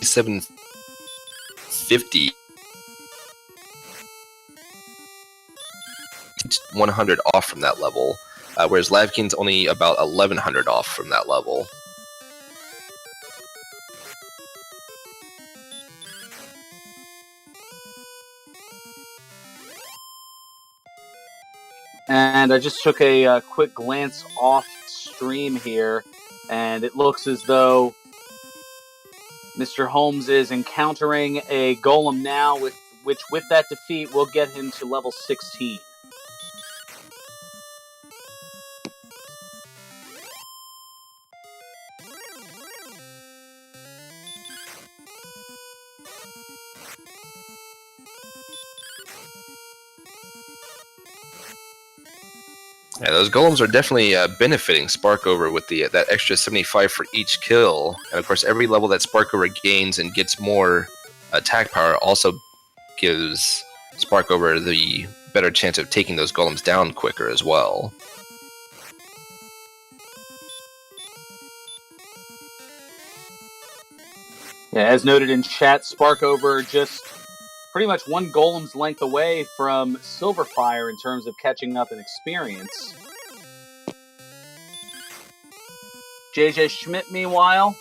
$750 100 off from that level, whereas Lavkin's only about 1100 off from that level. And I just took a quick glance off stream here, and it looks as though Mr. Holmes is encountering a golem now, which with that defeat will get him to level 16. Yeah, those golems are definitely benefiting Sparkover with that extra 75 for each kill, and of course every level that Sparkover gains and gets more attack power also gives Sparkover the better chance of taking those golems down quicker as well. Yeah, as noted in chat, Sparkover just pretty much one golem's length away from Silverfire in terms of catching up in experience. JJ Schmidt, meanwhile,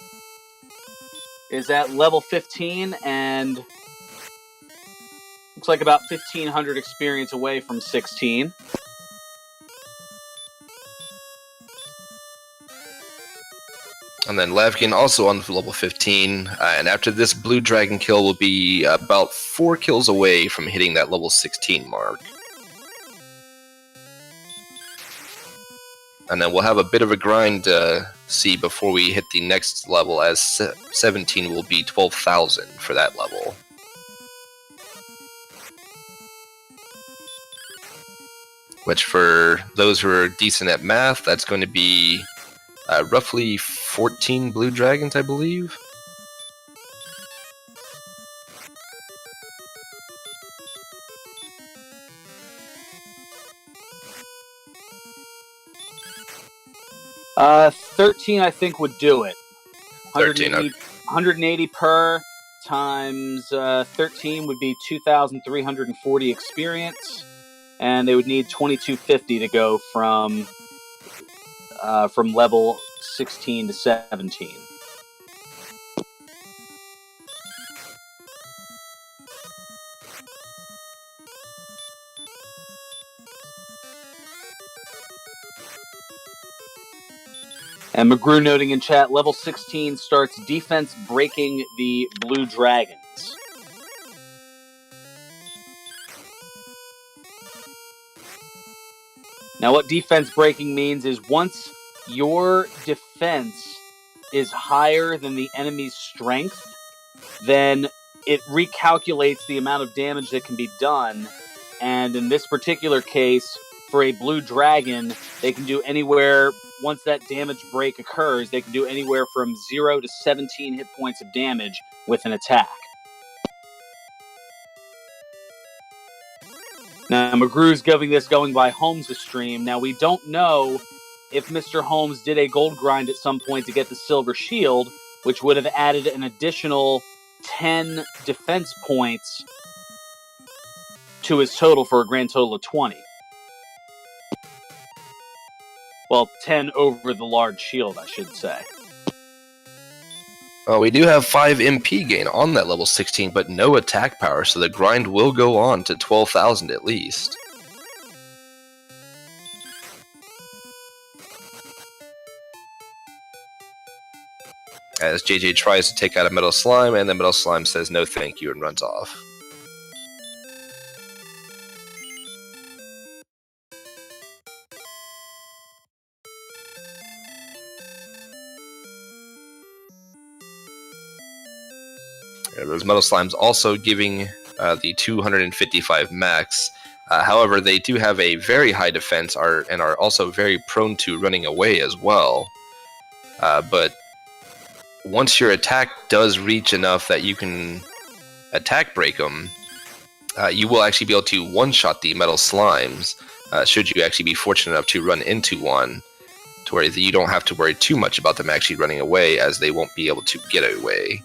is at level 15 and looks like about 1,500 experience away from 16. And then Lavkin also on level 15, and after this blue dragon kill will be about 4 kills away from hitting that level 16 mark. And then we'll have a bit of a grind to see before we hit the next level, as 17 will be 12,000 for that level. Which for those who are decent at math, that's going to be roughly 14 blue dragons, I believe. Uh, 13, I think, would do it. 13, 180 per times 13 would be 2,340 experience, and they would need 2,250 to go from level 16 to 17. And McGrew noting in chat, level 16 starts defense breaking the blue dragons. Now what defense breaking means is once your defense is higher than the enemy's strength, then it recalculates the amount of damage that can be done. And in this particular case, for a blue dragon, they can do anywhere, once that damage break occurs, they can do anywhere from 0 to 17 hit points of damage with an attack. Now, McGrew's giving this going by Holmes' stream. Now, we don't know if Mr. Holmes did a gold grind at some point to get the silver shield, which would have added an additional 10 defense points to his total for a grand total of 20. Well, 10 over the large shield, I should say. Oh, we do have 5 MP gain on that level 16, but no attack power, so the grind will go on to 12,000 at least. As JJ tries to take out a Metal Slime, and the Metal Slime says no thank you and runs off. Those Metal Slimes also giving the 255 max. However, they do have a very high defense and are also very prone to running away as well. But once your attack does reach enough that you can attack break them, you will actually be able to one-shot the Metal Slimes, should you actually be fortunate enough to run into one, to where you don't have to worry too much about them actually running away, as they won't be able to get away.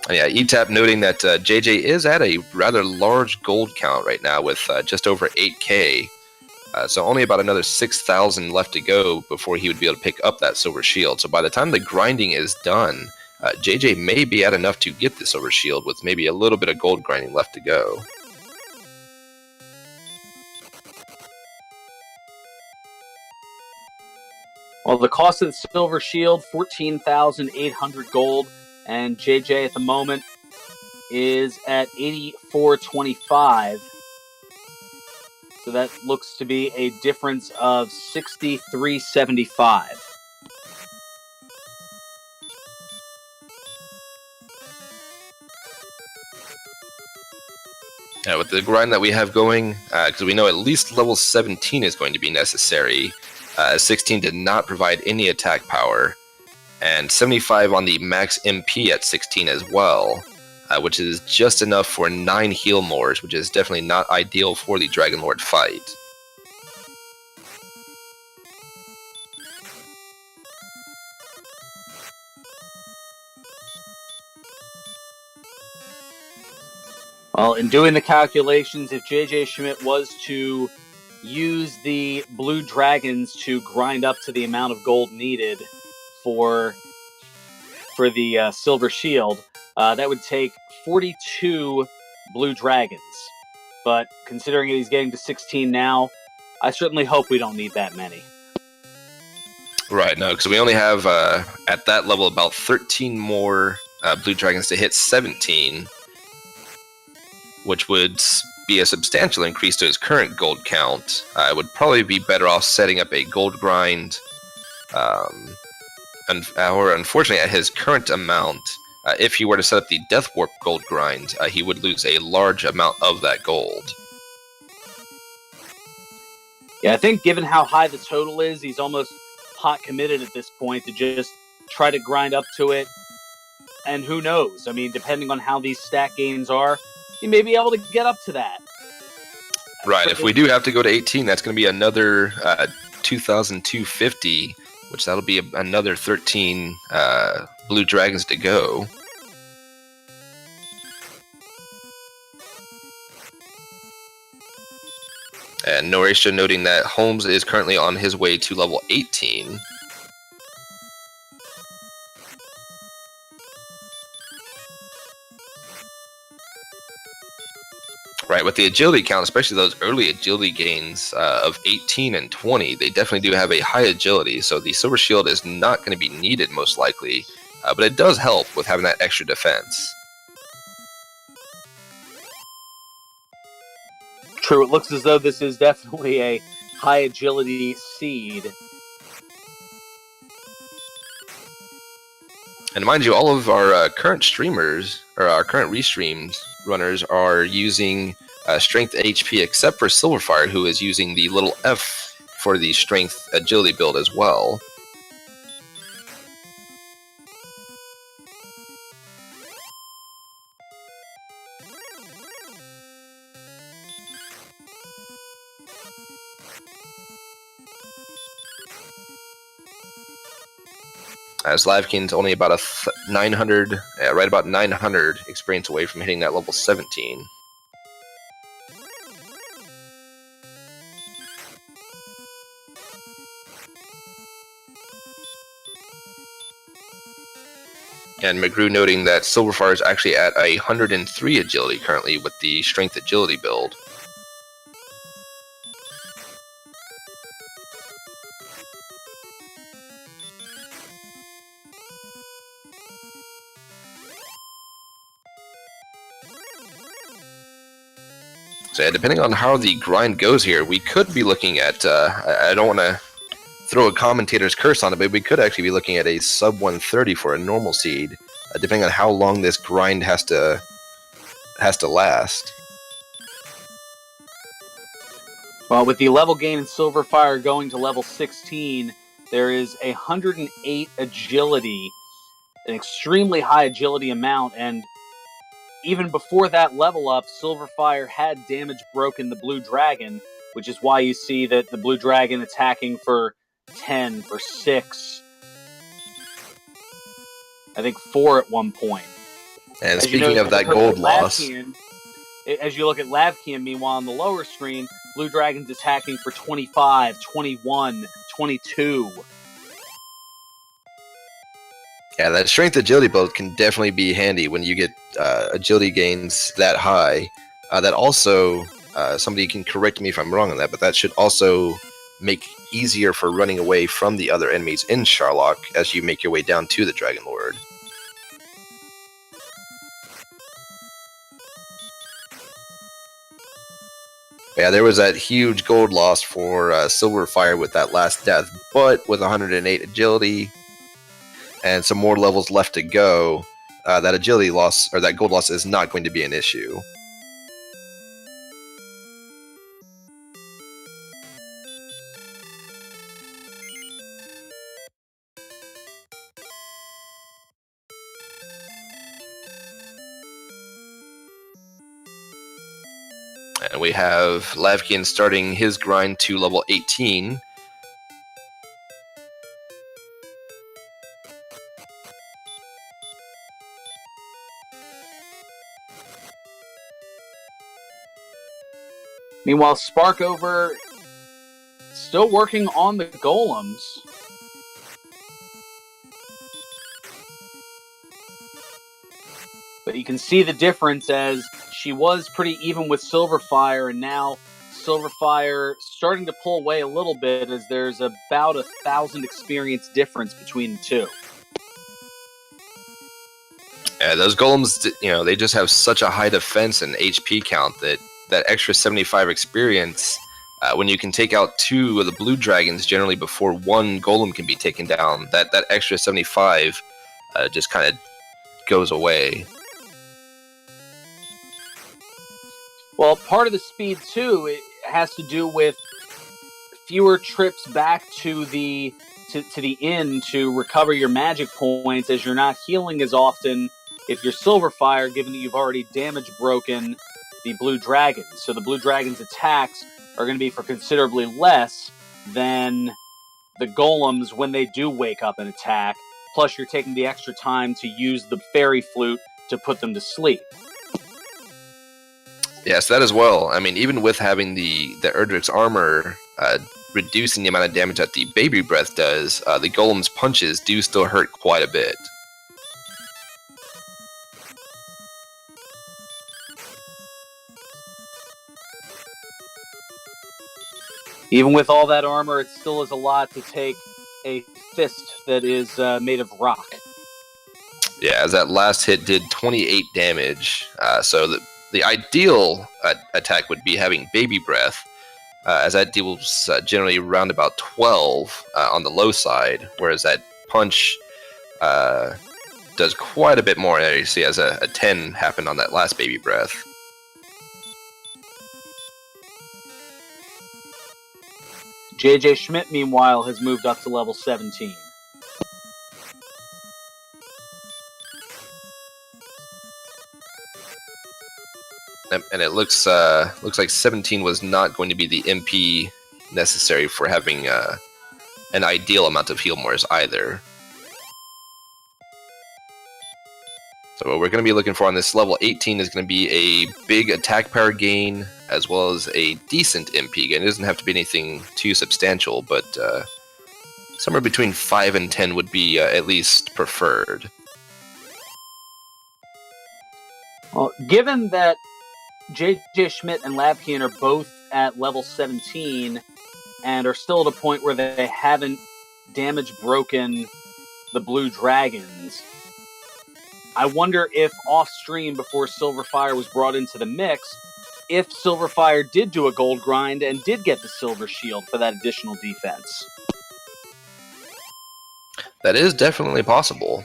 And yeah, ETAP noting that JJ is at a rather large gold count right now with just over 8k. So only about another 6,000 left to go before he would be able to pick up that silver shield. So by the time the grinding is done, JJ may be at enough to get the silver shield with maybe a little bit of gold grinding left to go. Well, the cost of the silver shield, 14,800 gold. And JJ at the moment is at 8425. So that looks to be a difference of 6375. Yeah, with the grind that we have going, because we know at least level 17 is going to be necessary. 16 did not provide any attack power. And 75 on the max MP at 16 as well, which is just enough for 9 heal mores, which is definitely not ideal for the Dragon Lord fight. Well, in doing the calculations, if JJ Schmidt was to use the blue dragons to grind up to the amount of gold needed for the silver shield, That would take 42 blue dragons. But considering that he's getting to 16 now, I certainly hope we don't need that many. Right, no, because we only have, at that level, about 13 more blue dragons to hit 17, which would be a substantial increase to his current gold count. It would probably be better off setting up a gold grind, or unfortunately, at his current amount, if he were to set up the Death Warp gold grind, he would lose a large amount of that gold. Yeah, I think given how high the total is, he's almost pot committed at this point to just try to grind up to it. And who knows? I mean, depending on how these stat gains are, he may be able to get up to that. Right, if we do have to go to 18, that's going to be another 2,250, which that'll be another 13 blue dragons to go. And Norisha noting that Holmes is currently on his way to level 18. Right, with the agility count, especially those early agility gains of 18 and 20, they definitely do have a high agility, so the Silver Shield is not going to be needed most likely, but it does help with having that extra defense. True, it looks as though this is definitely a high agility seed. And mind you, all of our current streamers, or our current restreamed runners, are using strength HP, except for Silverfire, who is using the little F for the strength agility build as well. As Lavkin's only about a 900, right about 900 experience away from hitting that level 17. And McGrew noting that Silverfire is actually at 103 agility currently with the strength agility build. So yeah, depending on how the grind goes here, we could be looking at, I don't want to throw a commentator's curse on it, but we could actually be looking at a sub 130 for a normal seed, depending on how long this grind has to last. Well, with the level gain in Silverfire going to level 16, there is 108 agility, an extremely high agility amount, and even before that level up, Silverfire had damage broken the Blue Dragon, which is why you see that the Blue Dragon attacking for 10, for 6, I think 4 at one point. And speaking of that gold loss, as you look at Lavkian, meanwhile, on the lower screen, Blue Dragon's attacking for 25, 21, 22. Yeah, that strength agility build can definitely be handy when you get agility gains that high. That also, somebody can correct me if I'm wrong on that, but that should also make easier for running away from the other enemies in Sharlock as you make your way down to the Dragon Lord. Yeah, there was that huge gold loss for Silverfire with that last death, but with 108 agility and some more levels left to go, that agility loss, or that gold loss, is not going to be an issue. And we have Lavkian starting his grind to level 18. Meanwhile, Sparkover still working on the golems. But you can see the difference as she was pretty even with Silverfire, and now Silverfire starting to pull away a little bit as there's about 1,000 experience difference between the two. Yeah, those golems, they just have such a high defense and HP count that extra 75 experience, when you can take out 2 of the blue dragons generally before 1 golem can be taken down, that extra 75 just kind of goes away. Well, part of the speed too, it has to do with fewer trips back to the inn to recover your magic points, as you're not healing as often if you're Silverfire, given that you've already damage broken the blue dragons. So the blue dragons' attacks are going to be for considerably less than the golems when they do wake up and attack. Plus, you're taking the extra time to use the fairy flute to put them to sleep. Yes, that as well. I mean, even with having the Erdrick's armor reducing the amount of damage that the baby breath does, the golem's punches do still hurt quite a bit. Even with all that armor, it still is a lot to take a fist that is made of rock. Yeah, as that last hit did 28 damage. So the ideal attack would be having baby breath, as that deals generally around about 12 on the low side, whereas that punch does quite a bit more. There you see, as a 10 happened on that last baby breath. JJ Schmidt, meanwhile, has moved up to level 17. And it looks like 17 was not going to be the MP necessary for having an ideal amount of heal mores either. So what we're going to be looking for on this level 18 is going to be a big attack power gain, as well as a decent MP gain. It doesn't have to be anything too substantial, but somewhere between 5 and 10 would be at least preferred. Well, given that JJ Schmidt and Lapkian are both at level 17 and are still at a point where they haven't damage broken the blue dragons, I wonder if off-stream, before Silverfire was brought into the mix, if Silverfire did do a gold grind and did get the silver shield for that additional defense. That is definitely possible.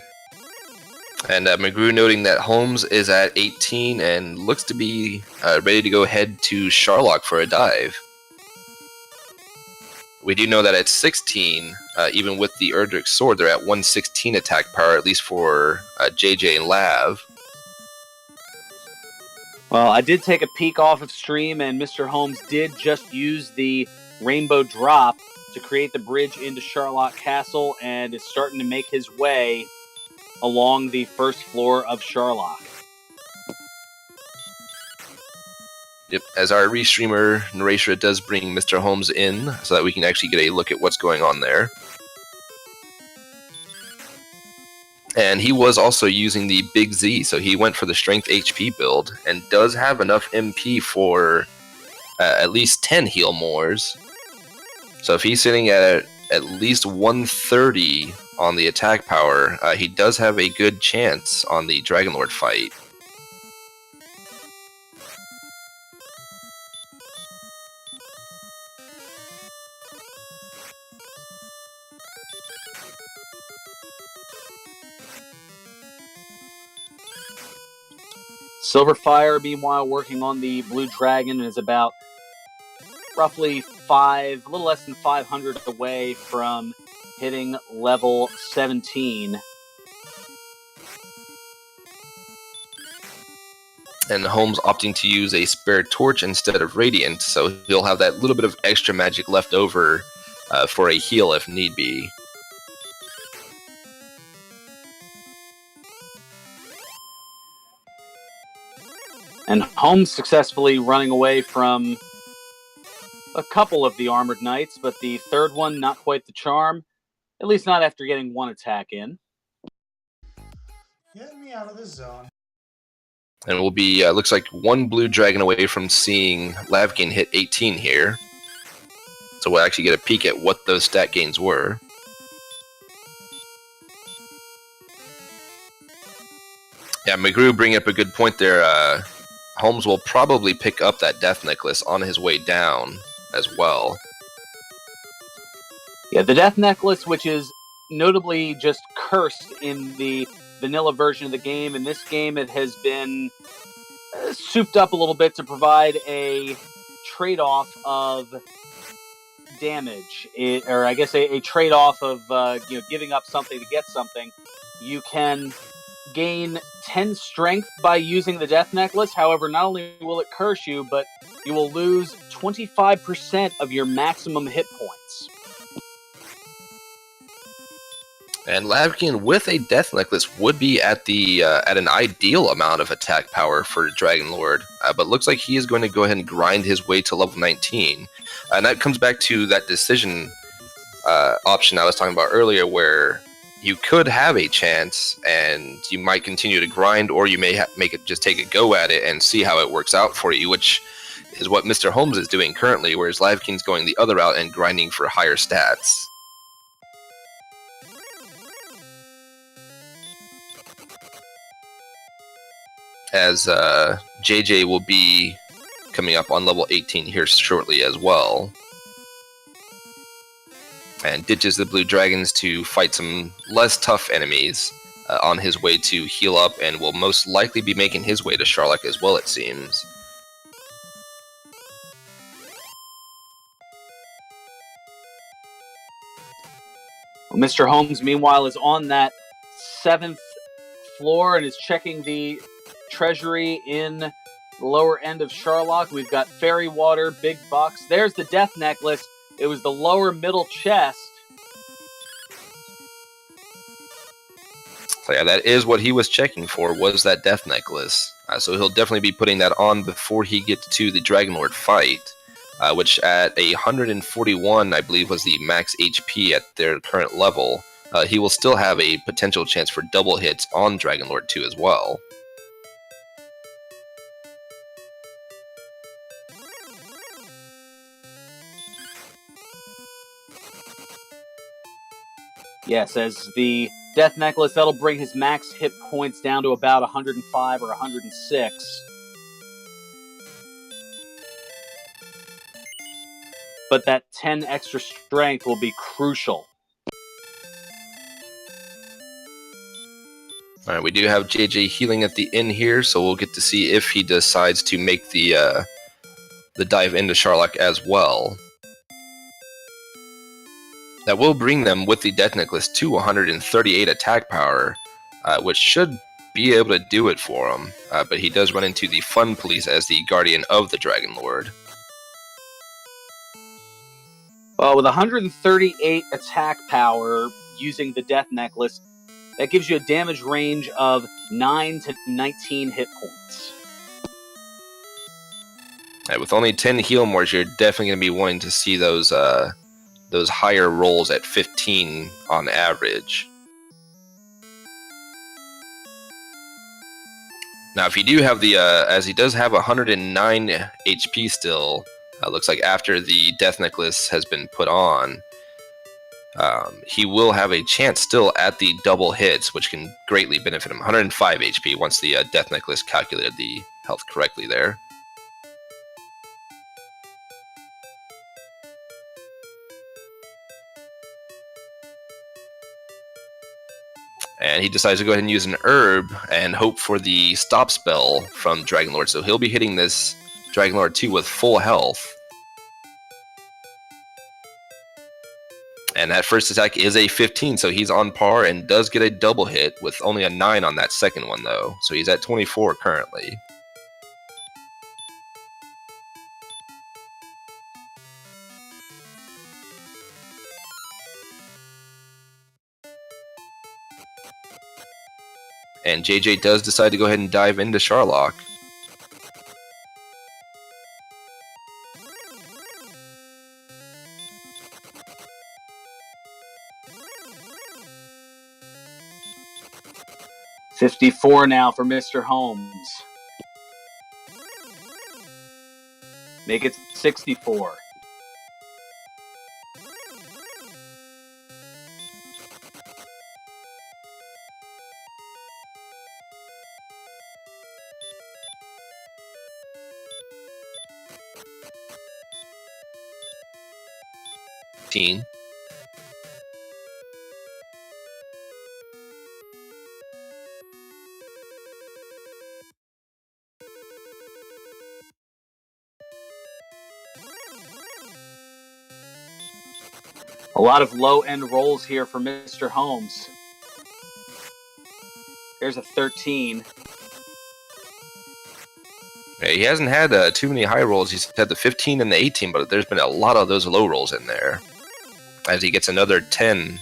And McGrew noting that Holmes is at 18 and looks to be ready to go head to Sharlock for a dive. We do know that at 16, even with the Erdrick sword, they're at 116 attack power, at least for JJ and Lav. Well, I did take a peek off of stream, and Mr. Holmes did just use the rainbow drop to create the bridge into Sharlock Castle, and is starting to make his way along the first floor of Sharlock. Yep, as our restreamer Narasha does bring Mr. Holmes in, so that we can actually get a look at what's going on there. And he was also using the Big Z, so he went for the Strength HP build, and does have enough MP for at least 10 heal mores. So if he's sitting at least 130 on the attack power, he does have a good chance on the Dragonlord fight. Silverfire, meanwhile, working on the Blue Dragon, is about roughly a little less than 500 away from hitting level 17. And Holmes opting to use a spare torch instead of Radiant, so he'll have that little bit of extra magic left over for a heal if need be. And Holmes successfully running away from a couple of the armored knights, but the third one not quite the charm, at least not after getting one attack in. Get me out of this zone. And we'll be, looks like one blue dragon away from seeing Lavkin hit 18 here. So we'll actually get a peek at what those stat gains were. Yeah, McGrew bringing up a good point there. Holmes will probably pick up that Death Necklace on his way down as well. Yeah, the Death Necklace, which is notably just cursed in the vanilla version of the game. In this game, it has been souped up a little bit to provide a trade-off of damage, or I guess a trade-off of giving up something to get something. You can gain 10 strength by using the Death Necklace. However, not only will it curse you, but you will lose 25% of your maximum hit points. And Lavkin with a Death Necklace would be at an ideal amount of attack power for Dragon Lord, but looks like he is going to go ahead and grind his way to level 19. And that comes back to that decision option I was talking about earlier, where you could have a chance and you might continue to grind, or you may make it just take a go at it and see how it works out for you, which is what Mr. Holmes is doing currently, whereas Lavkin's going the other route and grinding for higher stats. As JJ will be coming up on level 18 here shortly as well. And ditches the blue dragons to fight some less tough enemies on his way to heal up, and will most likely be making his way to Charlock as well, it seems. Well, Mr. Holmes, meanwhile, is on that 7th floor and is checking the treasury in the lower end of Charlock. We've got fairy water, big bucks. There's the Death Necklace. It was the lower middle chest. So yeah, that is what he was checking for, was that Death Necklace. So he'll definitely be putting that on before he gets to the Dragon Lord fight, which at 141, I believe, was the max HP at their current level. He will still have a potential chance for double hits on Dragon Lord 2 as well. Yes, as the Death Necklace, that'll bring his max hit points down to about 105 or 106. But that 10 extra strength will be crucial. All right, we do have JJ healing at the end here, so we'll get to see if he decides to make the dive into Charlock as well. That will bring them, with the Death Necklace, to 138 attack power, which should be able to do it for him. But he does run into the Fun Police as the guardian of the Dragon Lord. Well, with 138 attack power using the Death Necklace, that gives you a damage range of 9 to 19 hit points. With only 10 heal mores, you're definitely going to be wanting to see those higher rolls at 15 on average. Now, if you do have the, as he does have 109 HP still, looks like after the Death Necklace has been put on, he will have a chance still at the double hits, which can greatly benefit him. 105 HP once the Death Necklace calculated the health correctly there. And he decides to go ahead and use an herb and hope for the stop spell from Dragon Lord. So he'll be hitting this Dragon Lord 2 with full health. And that first attack is a 15, so he's on par and does get a double hit with only a 9 on that second one, though. So he's at 24 currently. And JJ does decide to go ahead and dive into Charlock. $54 now for Mr. Holmes. Make it 64. Teen. A lot of low-end rolls here for Mr. Holmes. There's a 13. Yeah, he hasn't had too many high rolls. He's had the 15 and the 18, but there's been a lot of those low rolls in there. As he gets another 10.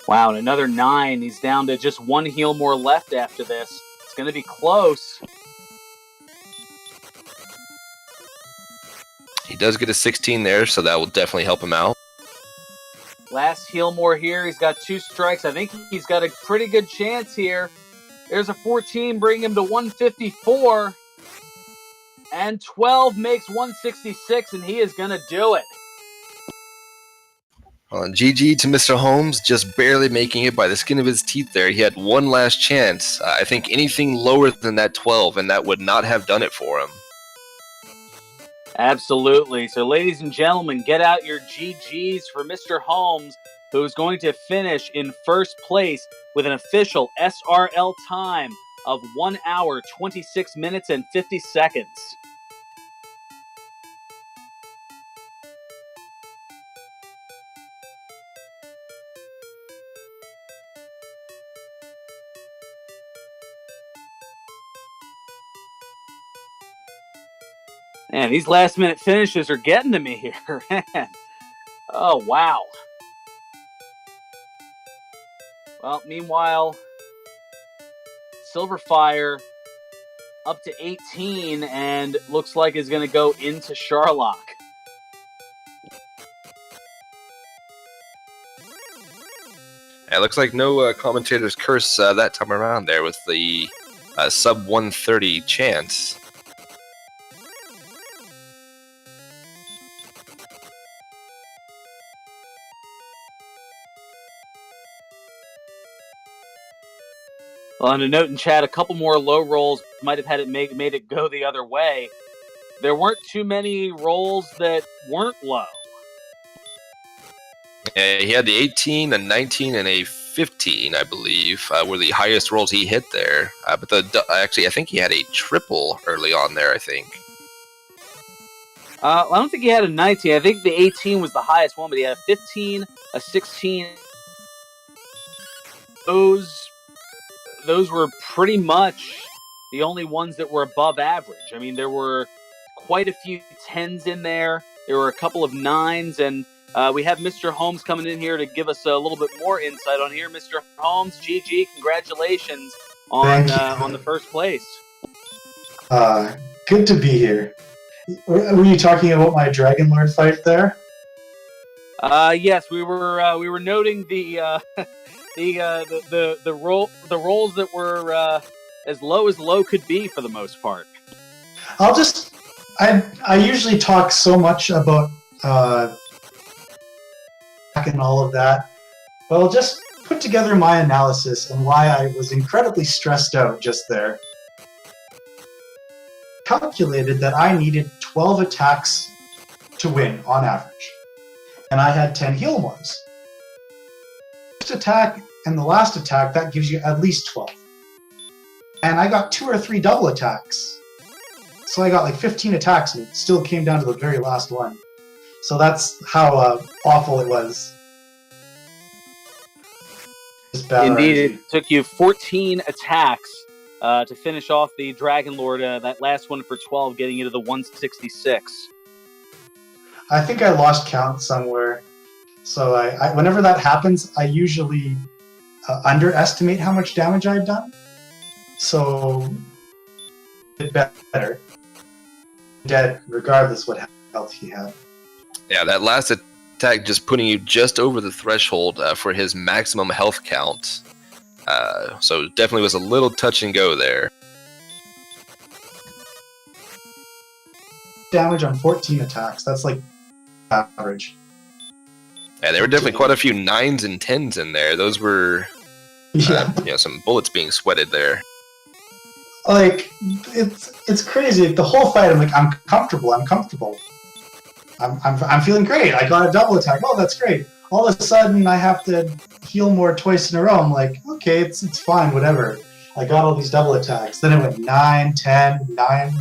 Wow, and another 9. He's down to just one heal more left after this. It's going to be close. He does get a 16 there, so that will definitely help him out. Last heal more here. He's got 2 strikes. I think he's got a pretty good chance here. There's a 14, bring him to 154. And 12 makes 166, and he is going to do it. GG to Mr. Holmes, just barely making it by the skin of his teeth there. He had one last chance. I think anything lower than that 12, and that would not have done it for him. Absolutely. So, ladies and gentlemen, get out your GGs for Mr. Holmes, who is going to finish in first place with an official SRL time of 1 hour, 26 minutes, and 50 seconds. Man, these last-minute finishes are getting to me here. Oh, wow. Well, meanwhile, Silverfire up to 18 and looks like is going to go into Sharlock. It looks like no commentator's curse that time around there with the sub 130 chance. Well, on a note in chat, a couple more low rolls might have had it made it go the other way. There weren't too many rolls that weren't low. Yeah, he had the 18, a 19, and a 15, I believe, were the highest rolls he hit there. But actually, I think he had a triple early on there, I think. I don't think he had a 19. I think the 18 was the highest one, but he had a 15, a 16. Those were pretty much the only ones that were above average. I mean, there were quite a few 10s in there. There were a couple of 9s, and we have Mr. Holmes coming in here to give us a little bit more insight on here. Mr. Holmes, GG, congratulations on the first place. Good to be here. Were you talking about my Dragon Lord fight there? Yes, we were noting the rolls that were as low could be for the most part. I usually talk so much about and all of that, but I'll just put together my analysis and why I was incredibly stressed out just there. Calculated that I needed 12 attacks to win on average, and I had 10 heal mores. First attack and the last attack, that gives you at least 12. And I got 2 or 3 double attacks. So I got like 15 attacks, and it still came down to the very last one. So that's how awful it was. Indeed, it took you 14 attacks to finish off the Dragon Lord. That last one for 12, getting you to the 166. I think I lost count somewhere. So I whenever that happens, I usually underestimate how much damage I've done. So it's better. Dead, regardless what health he had. Yeah, that last attack just putting you just over the threshold for his maximum health count. So definitely was a little touch and go there. Damage on 14 attacks. That's like average. Yeah, there were definitely quite a few 9s and 10s in there. Those were some bullets being sweated there. Like, it's crazy. The whole fight, I'm like, I'm comfortable. I'm feeling great. I got a double attack. Oh, that's great. All of a sudden, I have to heal more twice in a row. I'm like, okay, it's fine, whatever. I got all these double attacks. Then it went 9, 10, 9.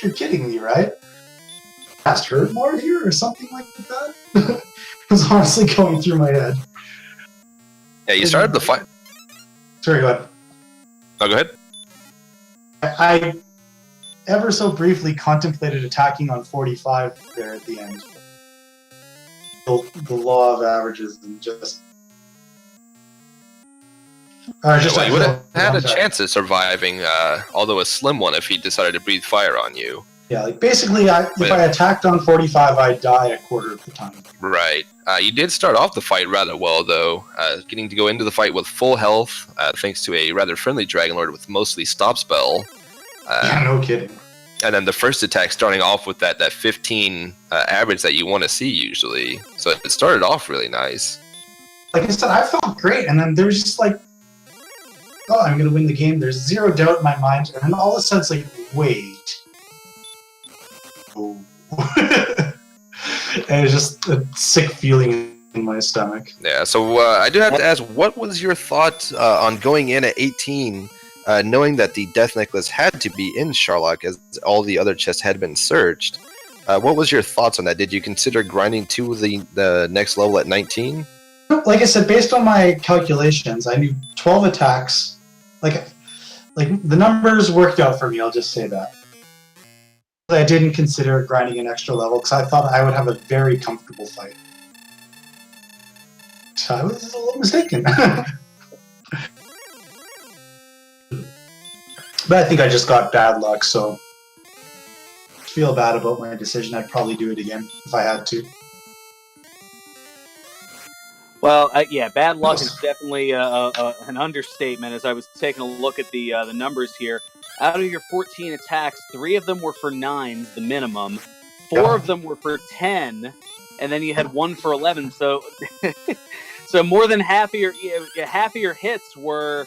You're kidding me, right? Fast hurt more here or something like that? It was honestly going through my head. Yeah, you started the fight. Sorry, go ahead. Oh, go ahead. I ever so briefly contemplated attacking on 45 there at the end. The law of averages and just... you would have had a chance of surviving, although a slim one if he decided to breathe fire on you. Yeah, like basically, if I attacked on 45, I'd die a quarter of the time. Right. You did start off the fight rather well, though, getting to go into the fight with full health, thanks to a rather friendly Dragon Lord with mostly stop spell. Yeah, no kidding. And then the first attack starting off with that 15 average that you want to see usually. So it started off really nice. Like I said, I felt great, and then there's just like, oh, I'm going to win the game. There's zero doubt in my mind, and then all of a sudden it's like, wait. Oh. And it's just a sick feeling in my stomach. Yeah, so I do have to ask, what was your thought on going in at 18, knowing that the Death Necklace had to be in Sharlock as all the other chests had been searched? What was your thoughts on that? Did you consider grinding to the next level at 19? Like I said, based on my calculations, I knew 12 attacks. Like the numbers worked out for me, I'll just say that. I didn't consider grinding an extra level because I thought I would have a very comfortable fight. So I was a little mistaken. But I think I just got bad luck, so I feel bad about my decision. I'd probably do it again if I had to. Well, yeah, bad luck is definitely an understatement. As I was taking a look at the numbers here, out of your 14 attacks, 3 of them were for 9s, the minimum. 4 of them were for 10, and then you had 1 for 11. So, so more than half of your hits were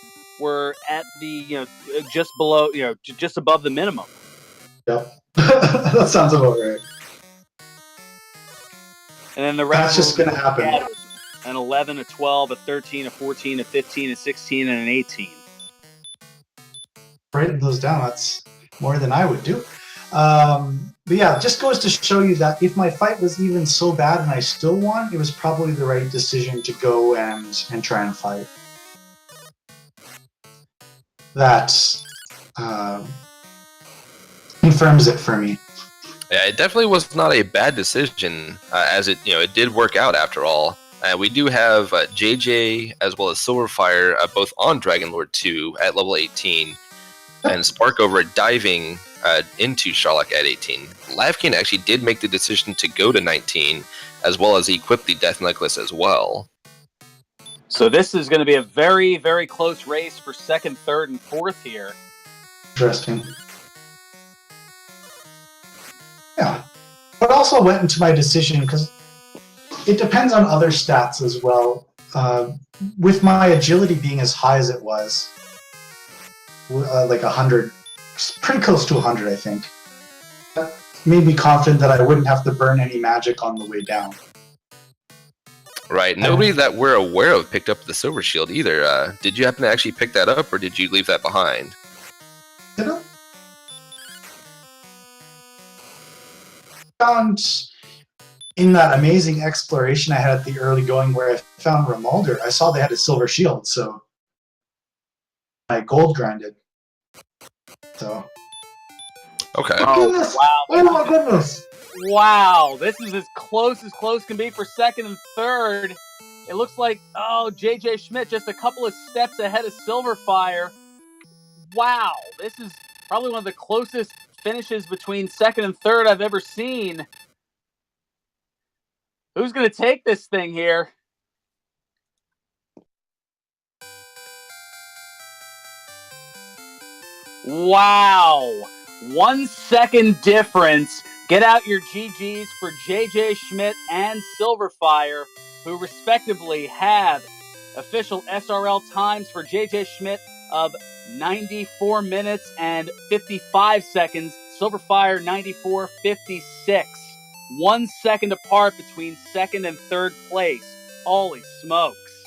at the just below just above the minimum. Yep, that sounds about right. And then the rest that's just gonna happen. An 11, a 12, a 13, a 14, a 15, a 16, and an 18. Writing those down, that's more than I would do. But yeah, it just goes to show you that if my fight was even so bad and I still won, it was probably the right decision to go and try and fight. That confirms it for me. Yeah, it definitely was not a bad decision, as it did work out after all. We do have JJ as well as Silverfire both on Dragon Lord 2 at level 18, and Sparkover diving into Sharlock at 18. Lavkin actually did make the decision to go to 19, as well as equip the Death Necklace as well. So this is going to be a very, very close race for 2nd, 3rd, and 4th here. Interesting. Yeah. But also went into my decision because it depends on other stats as well. With my agility being as high as it was, like 100, pretty close to 100, I think, that made me confident that I wouldn't have to burn any magic on the way down. Right. Nobody that we're aware of picked up the Silver Shield either. Did you happen to actually pick that up, or did you leave that behind? Did I? Found in that amazing exploration I had at the early going where I found Ramalder, I saw they had a Silver Shield, so I gold grinded. So. Okay. Oh, goodness. Wow. Oh my goodness. Wow, this is as close can be for 2nd and 3rd. It looks like, JJ Schmidt just a couple of steps ahead of Silverfire. Wow, this is probably one of the closest finishes between 2nd and 3rd I've ever seen. Who's going to take this thing here? Wow. 1 second difference. Get out your GGs for JJ Schmidt and Silverfire, who respectively have official SRL times for JJ Schmidt of 94 minutes and 55 seconds. Silverfire 94.56. 1 second apart between second and third place. Holy smokes.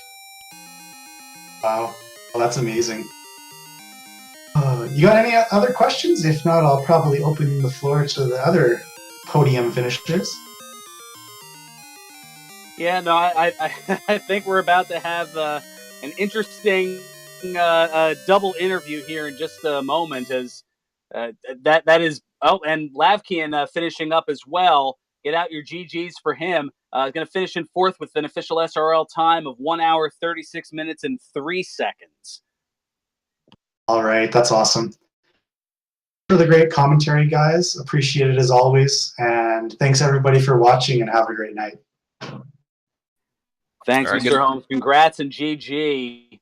Wow. Well, that's amazing. You got any other questions? If not, I'll probably open the floor to the other podium finishers. Yeah, no, I think we're about to have an interesting double interview here in just a moment. As that is, and Lavkian finishing up as well. Get out your GGs for him. Going to finish in fourth with an official SRL time of 1 hour, 36 minutes, and 3 seconds. All right, that's awesome. For the great commentary, guys. Appreciate it as always. And thanks everybody for watching, and have a great night. Thanks, Mr. Holmes. Congrats and GG.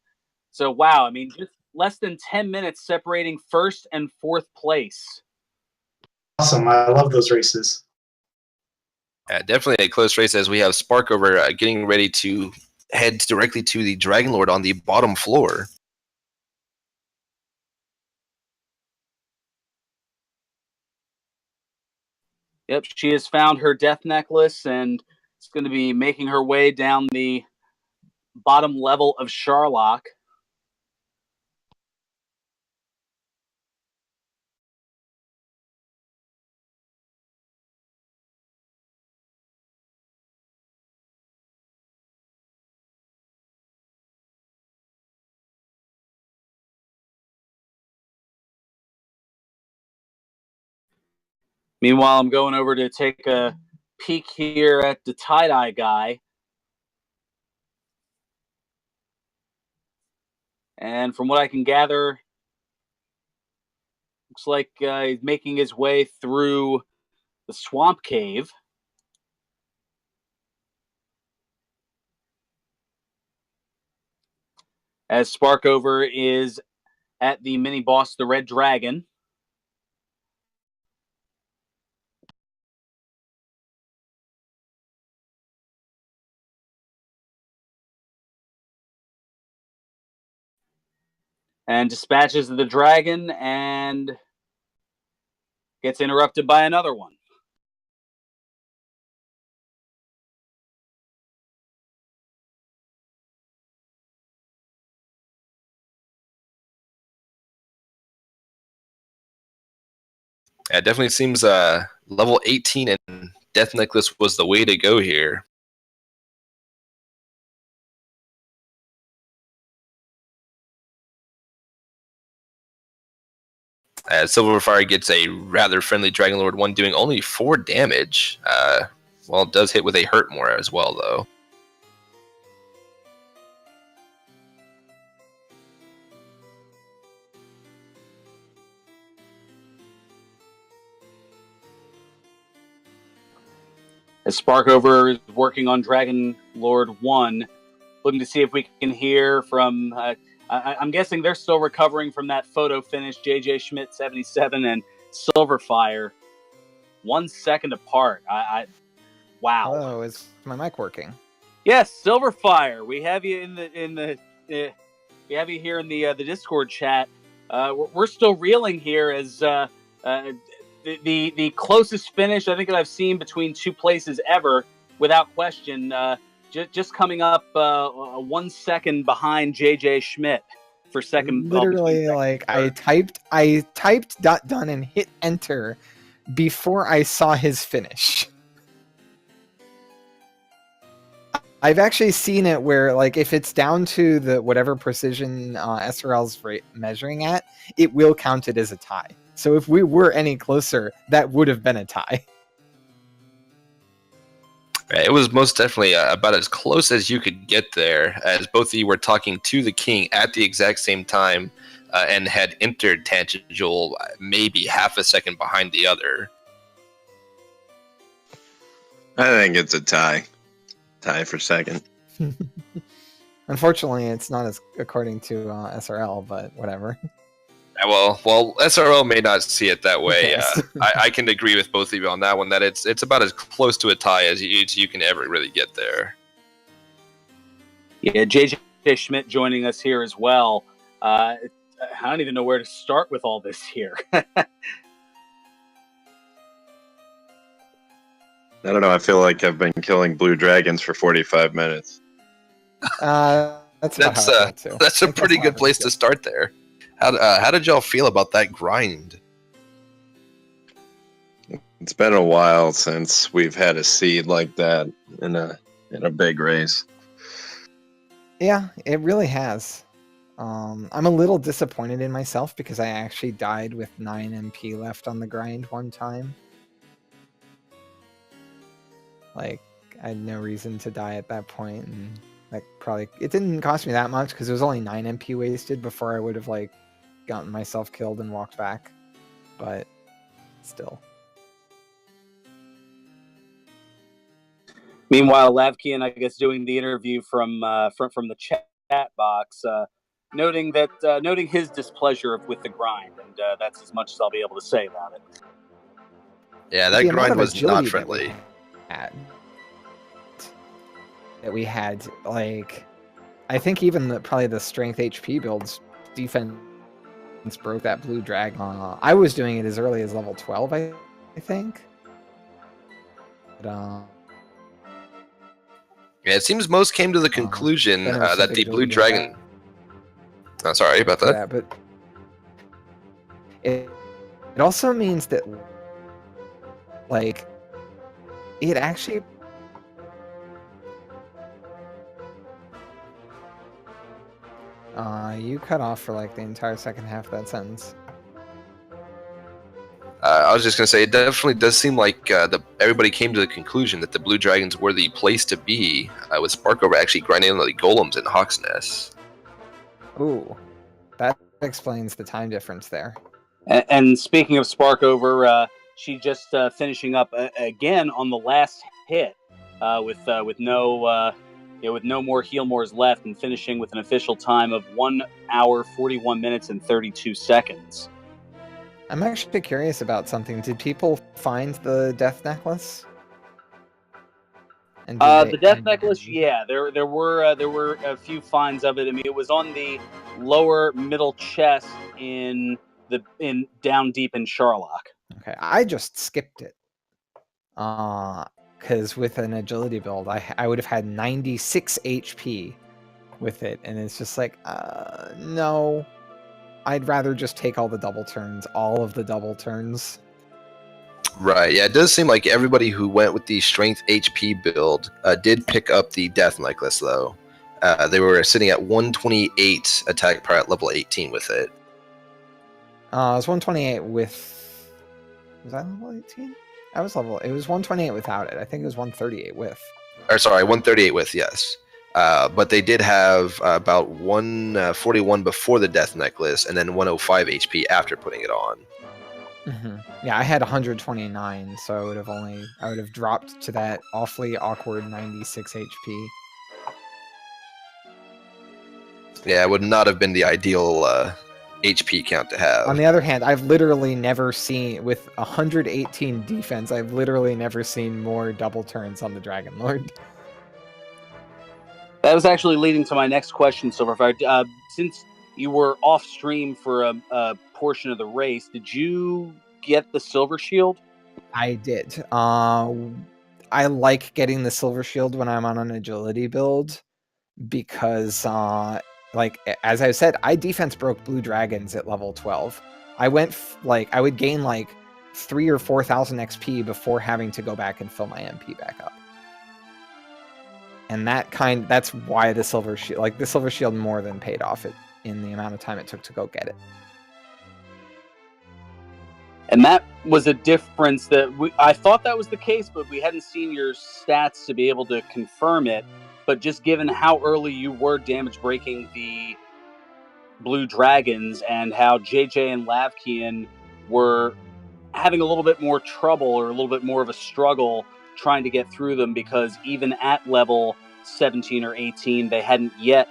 So, wow, I mean, just less than 10 minutes separating first and fourth place. Awesome. I love those races. Yeah, definitely a close race as we have Sparkover getting ready to head directly to the Dragon Lord on the bottom floor. Yep, she has found her death necklace and is going to be making her way down the bottom level of Sharlock. Meanwhile, I'm going over to take a peek here at the tie-dye guy. And from what I can gather, looks like he's making his way through the swamp cave. As Sparkover is at the mini-boss, the Red Dragon. And dispatches the dragon and gets interrupted by another one. Yeah, it definitely seems level 18 and Death Necklace was the way to go here. As Silverfire gets a rather friendly Dragon Lord 1 doing only 4 damage. Well, it does hit with a hurt more as well, though. As Sparkover is working on Dragon Lord 1, looking to see if we can hear from... I'm guessing they're still recovering from that photo finish. JJ Schmidt 77 and Silverfire 1 second apart. Wow. Hello, is my mic working? Yes, Silverfire. We have you we have you here in the Discord chat. We're still reeling here as the closest finish I think that I've seen between two places ever, without question. Just coming up 1 second behind JJ Schmidt for second. Literally, like I typed .done and hit enter before I saw his finish. I've actually seen it where, like, if it's down to the whatever precision SRL's measuring at, it will count it as a tie. So if we were any closer, that would have been a tie. It was most definitely about as close as you could get there, as both of you were talking to the king at the exact same time and had entered Tangential maybe half a second behind the other. I think it's a tie. tie for second. Unfortunately, it's not as according to SRL, but whatever. Well, SRL may not see it that way. cares? I can agree with both of you on that one. That it's about as close to a tie as you can ever really get there. Yeah, JJ Schmidt joining us here as well. I don't even know where to start with all this here. I don't know. I feel like I've been killing blue dragons for 45 minutes. That's about how I feel too. That's a pretty good place to start there. How did y'all feel about that grind? It's been a while since we've had a seed like that in a big race. Yeah, it really has. I'm a little disappointed in myself because I actually died with 9 MP left on the grind one time. Like, I had no reason to die at that point, and like it didn't cost me that much because it was only 9 MP wasted before I would have like gotten myself killed and walked back. But still. Meanwhile, Lavkian, I guess, doing the interview from the chat box, noting his displeasure with the grind, and that's as much as I'll be able to say about it. Yeah, that grind was not friendly. That we had, like, I think even probably the strength HP builds defense broke that blue dragon. I was doing it as early as level 12, I think. But, yeah, it seems most came to the conclusion that the blue dragon. Oh, sorry about that. Yeah, but it also means that, like, it actually. You cut off for like the entire second half of that sentence. I was just gonna say, it definitely does seem like everybody came to the conclusion that the blue dragons were the place to be, with Sparkover actually grinding on the golems in Hawk's Nest. Ooh, that explains the time difference there. And speaking of Sparkover, she just finishing up again on the last hit with no more heal mores left, and finishing with an official time of 1 hour 41 minutes and 32 seconds. I'm actually curious about something. Did people find the death necklace? And the death necklace, yeah, there were a few finds of it. I mean, it was on the lower middle chest in down deep in Sharlock. Okay, I just skipped it. Because with an agility build, I would have had 96 HP with it, and it's just like, no. I'd rather just take all of the double turns. Right, yeah, it does seem like everybody who went with the strength HP build did pick up the death necklace, though. They were sitting at 128 attack power at level 18 with it. It was 128 with... Was that level 18? It was 128 without it. I think it was 138 with. Or sorry, 138 with, yes. But they did have about 141 before the death necklace, and then 105 HP after putting it on. Mm-hmm. Yeah, I had 129, so I would have dropped to that awfully awkward 96 HP. Yeah, it would not have been the ideal HP count to have. On the other hand, I've literally never seen, with 118 defense, I've literally never seen more double turns on the Dragon Lord. That was actually leading to my next question, Silverfire. Since you were off stream for a portion of the race, did you get the Silver Shield? I did. I like getting the Silver Shield when I'm on an agility build because, like, as I said, I defense broke blue dragons at level 12. I went, I would gain, 3,000 or 4,000 XP before having to go back and fill my MP back up. And that's why the Silver Shield more than paid off in the amount of time it took to go get it. And that was a difference that I thought that was the case, but we hadn't seen your stats to be able to confirm it. But just given how early you were damage breaking the blue dragons and how JJ and Lavkian were having a little bit more trouble or a little bit more of a struggle trying to get through them, because even at level 17 or 18, they hadn't yet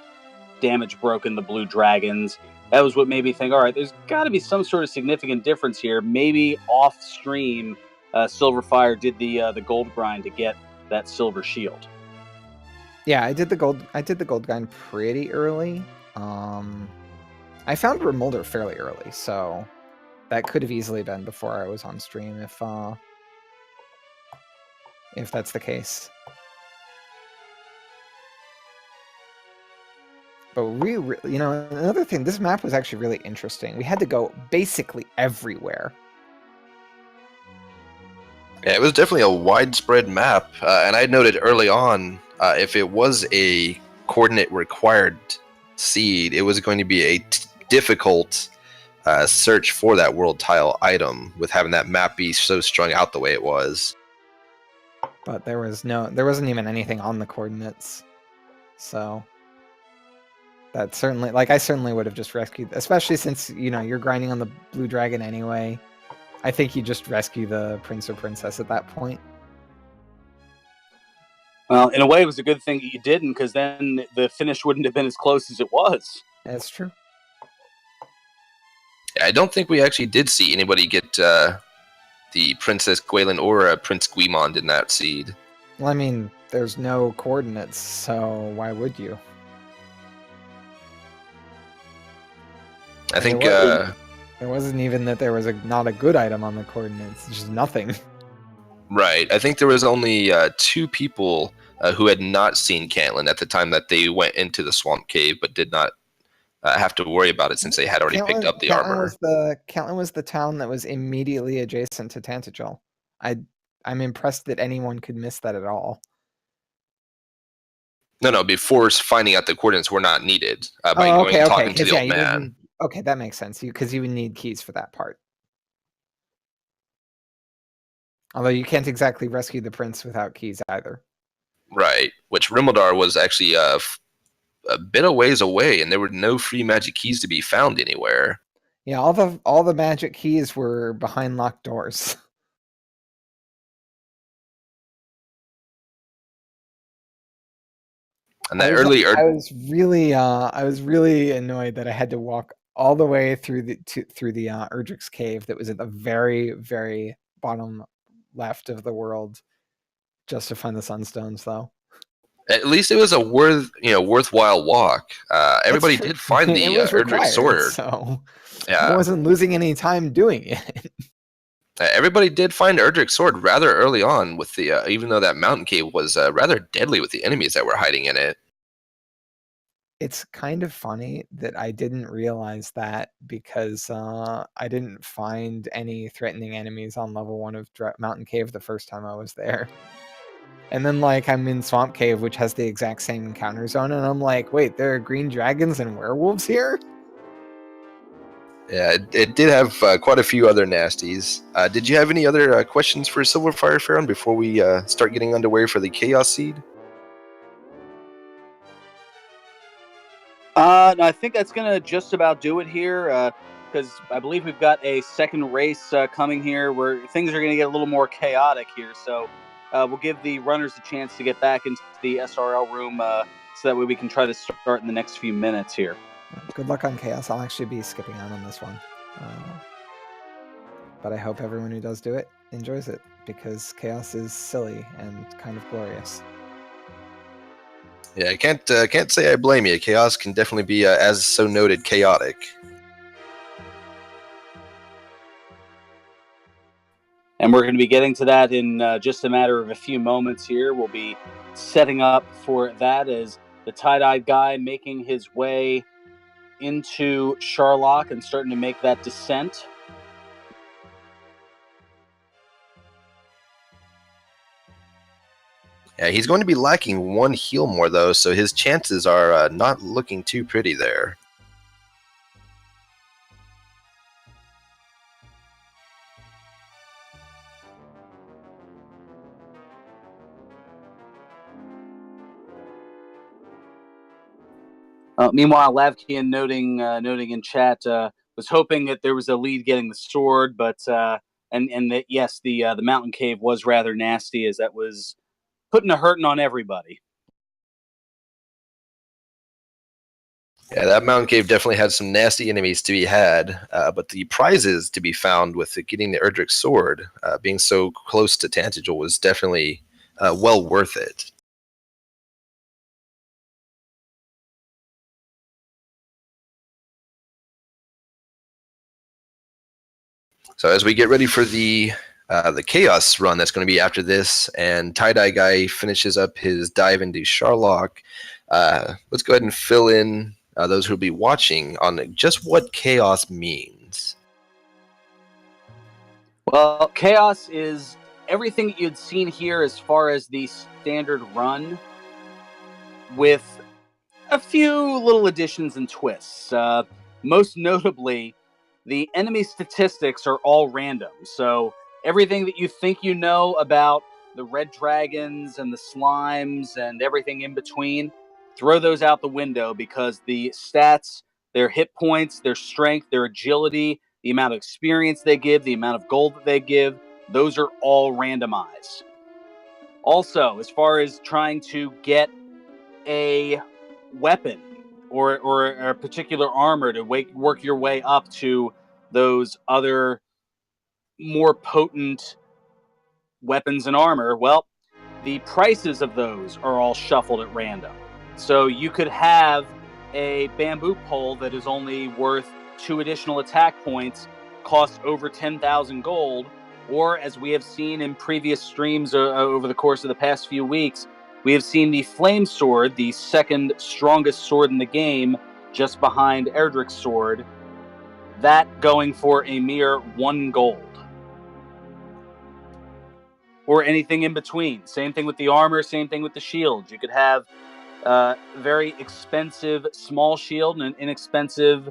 damage broken the blue dragons. That was what made me think, all right, there's got to be some sort of significant difference here. Maybe off stream, Silverfire did the gold grind to get that silver shield. Yeah, I did the gold grind pretty early. I found Remolder fairly early, so that could have easily been before I was on stream if that's the case. But another thing, this map was actually really interesting. We had to go basically everywhere. Yeah, it was definitely a widespread map, and I noted early on, if it was a coordinate required seed, it was going to be a difficult search for that world tile item, with having that map be so strung out the way it was. But there wasn't even anything on the coordinates, so that certainly, I certainly would have just rescued, especially since you're grinding on the blue dragon anyway. I think you just rescue the prince or princess at that point. Well, in a way, it was a good thing that you didn't, because then the finish wouldn't have been as close as it was. That's true. Yeah, I don't think we actually did see anybody get the Princess Gwaelin or Prince Guimond in that seed. Well, I mean, there's no coordinates, so why would you? I think there wasn't even that there was not a good item on the coordinates, just nothing. Right. I think there was only 2 people who had not seen Caitlin at the time that they went into the swamp cave, but did not have to worry about it since they had already picked up the armor. Caitlin was the town that was immediately adjacent to Tantagel. I'm impressed that anyone could miss that at all. No, before finding out the coordinates were not needed by going and talking to the old man. Okay, that makes sense, because you would need keys for that part. Although you can't exactly rescue the prince without keys either. Right, which Rimuldar was actually a bit of ways away, and there were no free magic keys to be found anywhere. Yeah, all the magic keys were behind locked doors. And that I was really annoyed that I had to walk all the way through the Erdrick's cave that was at the very, very bottom left of the world just to find the sunstones, though. At least it was a worthwhile walk. Everybody did find the Erdrick sword, so yeah, I wasn't losing any time doing it. Everybody did find Erdrick's sword rather early on, with the even though that mountain cave was rather deadly with the enemies that were hiding in it. It's kind of funny that I didn't realize that, because I didn't find any threatening enemies on level 1 of Mountain Cave the first time I was there. And then, I'm in Swamp Cave, which has the exact same encounter zone, and I'm like, wait, there are green dragons and werewolves here? Yeah, it did have quite a few other nasties. Did you have any other questions for Silverfire Farron before we start getting underway for the Chaos Seed? No, I think that's going to just about do it here, because I believe we've got a second race coming here where things are going to get a little more chaotic here. So we'll give the runners a chance to get back into the SRL room so that way we can try to start in the next few minutes here. Good luck on Chaos. I'll actually be skipping out on this one. But I hope everyone who does do it enjoys it, because Chaos is silly and kind of glorious. Yeah, I can't say I blame you. Chaos can definitely be, as so noted, chaotic. And we're going to be getting to that in just a matter of a few moments here. We'll be setting up for that as the tie-dyed guy making his way into Sharlock and starting to make that descent. Yeah, he's going to be lacking 1 heal more, though, so his chances are not looking too pretty there. Meanwhile, Lavkian noting in chat was hoping that there was a lead getting the sword, but and that yes, the mountain cave was rather nasty, as that was putting a hurting on everybody. Yeah, that mountain cave definitely had some nasty enemies to be had, but the prizes to be found with getting the Erdrick sword, being so close to Tantegel, was definitely well worth it. So as we get ready for the Chaos run that's going to be after this, and Tie-Dye Guy finishes up his dive into Sharlock, let's go ahead and fill in those who will be watching on just what Chaos means. Well, Chaos is everything that you'd seen here as far as the standard run, with a few little additions and twists. Most notably, the enemy statistics are all random. So everything that you think you know about the red dragons and the slimes and everything in between, throw those out the window, because the stats, their hit points, their strength, their agility, the amount of experience they give, the amount of gold that they give, those are all randomized. Also, as far as trying to get a weapon or a particular armor to work your way up to those other more potent weapons and armor, well, the prices of those are all shuffled at random. So you could have a bamboo pole that is only worth 2 additional attack points, cost over 10,000 gold, or as we have seen in previous streams over the course of the past few weeks, we have seen the Flame Sword, the second strongest sword in the game, just behind Erdrick's sword, that going for a mere 1 gold. Or anything in between. Same thing with the armor, same thing with the shield. You could have very expensive small shield and an inexpensive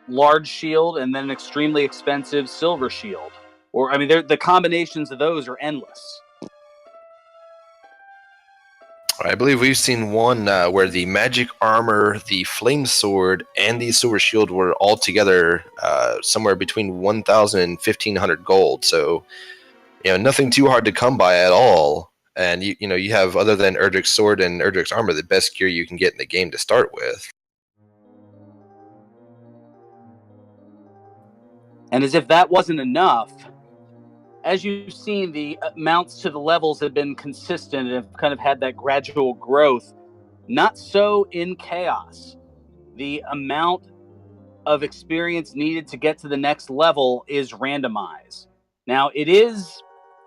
large shield, and then an extremely expensive silver shield. Or, I mean, the combinations of those are endless. I believe we've seen one where the magic armor, the flame sword, and the silver shield were all together somewhere between 1,000 and 1,500 gold. So, nothing too hard to come by at all. And you have, other than Erdrick's sword and Erdrick's armor, the best gear you can get in the game to start with. And as if that wasn't enough, as you've seen, the mounts to the levels have been consistent and have kind of had that gradual growth. Not so in Chaos. The amount of experience needed to get to the next level is randomized. Now, it is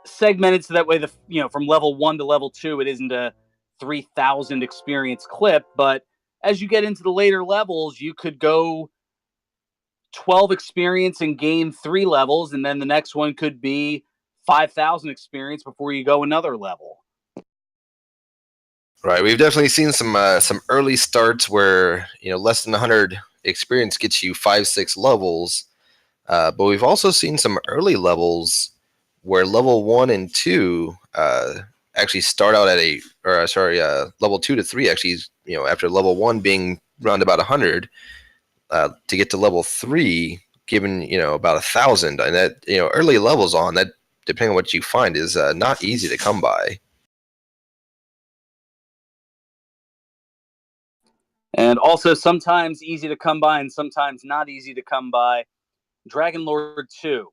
segmented so that way from level 1 to level 2, it isn't a 3,000 experience clip, but as you get into the later levels, you could go 12 experience and gain 3 levels, and then the next one could be 5,000 experience before you go another level. Right, we've definitely seen some early starts where less than 100 experience gets you 5-6 levels, but we've also seen some early levels where level 1 and 2 actually start out at level 2 to 3 actually, after level 1 being around about 100, to get to level 3 given about 1,000, and that early levels on that, depending on what you find, is not easy to come by. And also sometimes easy to come by and sometimes not easy to come by. Dragon Lord 2.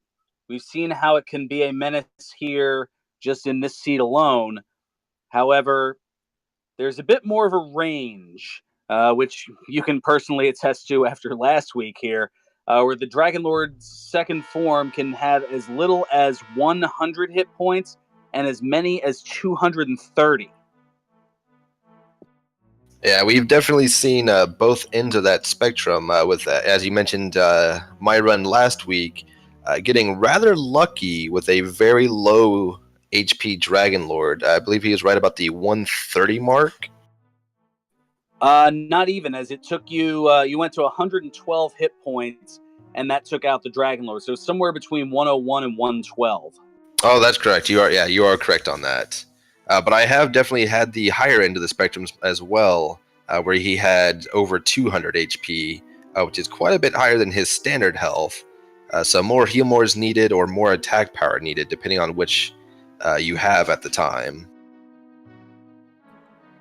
We've seen how it can be a menace here just in this seat alone. However, there's a bit more of a range, which you can personally attest to after last week here, where the Dragon Lord's second form can have as little as 100 hit points and as many as 230. Yeah, we've definitely seen both ends of that spectrum with, as you mentioned, my run last week, getting rather lucky with a very low HP Dragon Lord. I believe he was right about the 130 mark. Not even, as it took you, you went to 112 hit points, and that took out the Dragon Lord. So somewhere between 101 and 112. Oh, that's correct. You are correct on that. But I have definitely had the higher end of the spectrum as well, where he had over 200 HP, which is quite a bit higher than his standard health. So more heal more is needed or more attack power needed, depending on which you have at the time.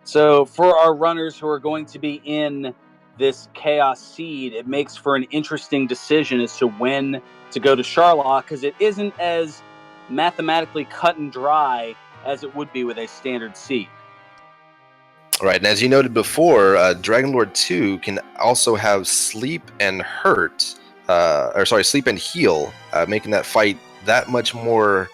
So for our runners who are going to be in this Chaos Seed, it makes for an interesting decision as to when to go to Charlock, because it isn't as mathematically cut and dry as it would be with a standard seed. Right, and as you noted before, Dragon Lord 2 can also have Sleep and Hurt, Sleep and Heal, making that fight that much more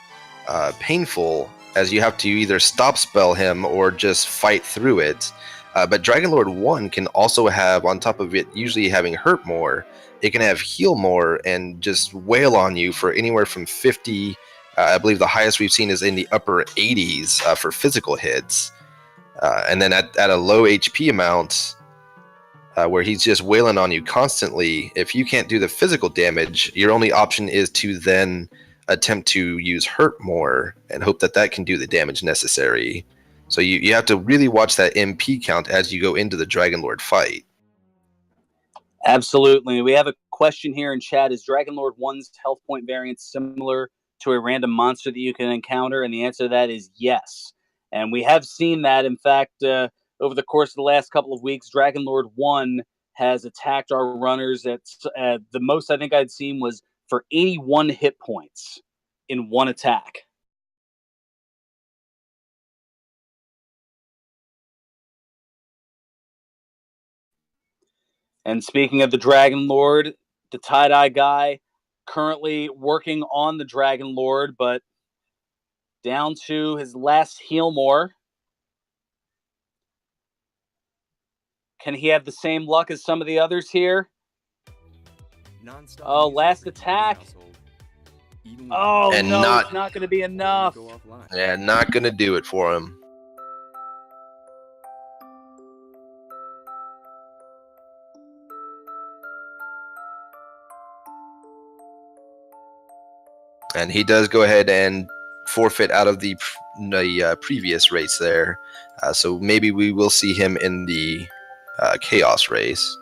painful, as you have to either stop spell him or just fight through it. But Dragon Lord 1 can also have, on top of it usually having Hurt more, it can have Heal more and just wail on you for anywhere from 50, I believe the highest we've seen is in the upper 80s for physical hits. And then at a low HP amount, where he's just wailing on you constantly, if you can't do the physical damage, your only option is to then attempt to use Hurt more and hope that that can do the damage necessary. So you have to really watch that MP count as you go into the Dragon Lord fight. Absolutely. We have a question here in chat. Is Dragon Lord 1's health point variance similar to a random monster that you can encounter? And the answer to that is yes. And we have seen that. In fact, over the course of the last couple of weeks, Dragon Lord 1 has attacked our runners. At the most I think I'd seen was for 81 hit points in one attack. And speaking of the Dragon Lord, the tie-dye guy currently working on the Dragon Lord, but down to his last heal more. Can he have the same luck as some of the others here? Oh, last attack. Oh, and no, it's not going to be enough. Yeah, not going to do it for him. And he does go ahead and forfeit out of the previous race there. So maybe we will see him in the Chaos race.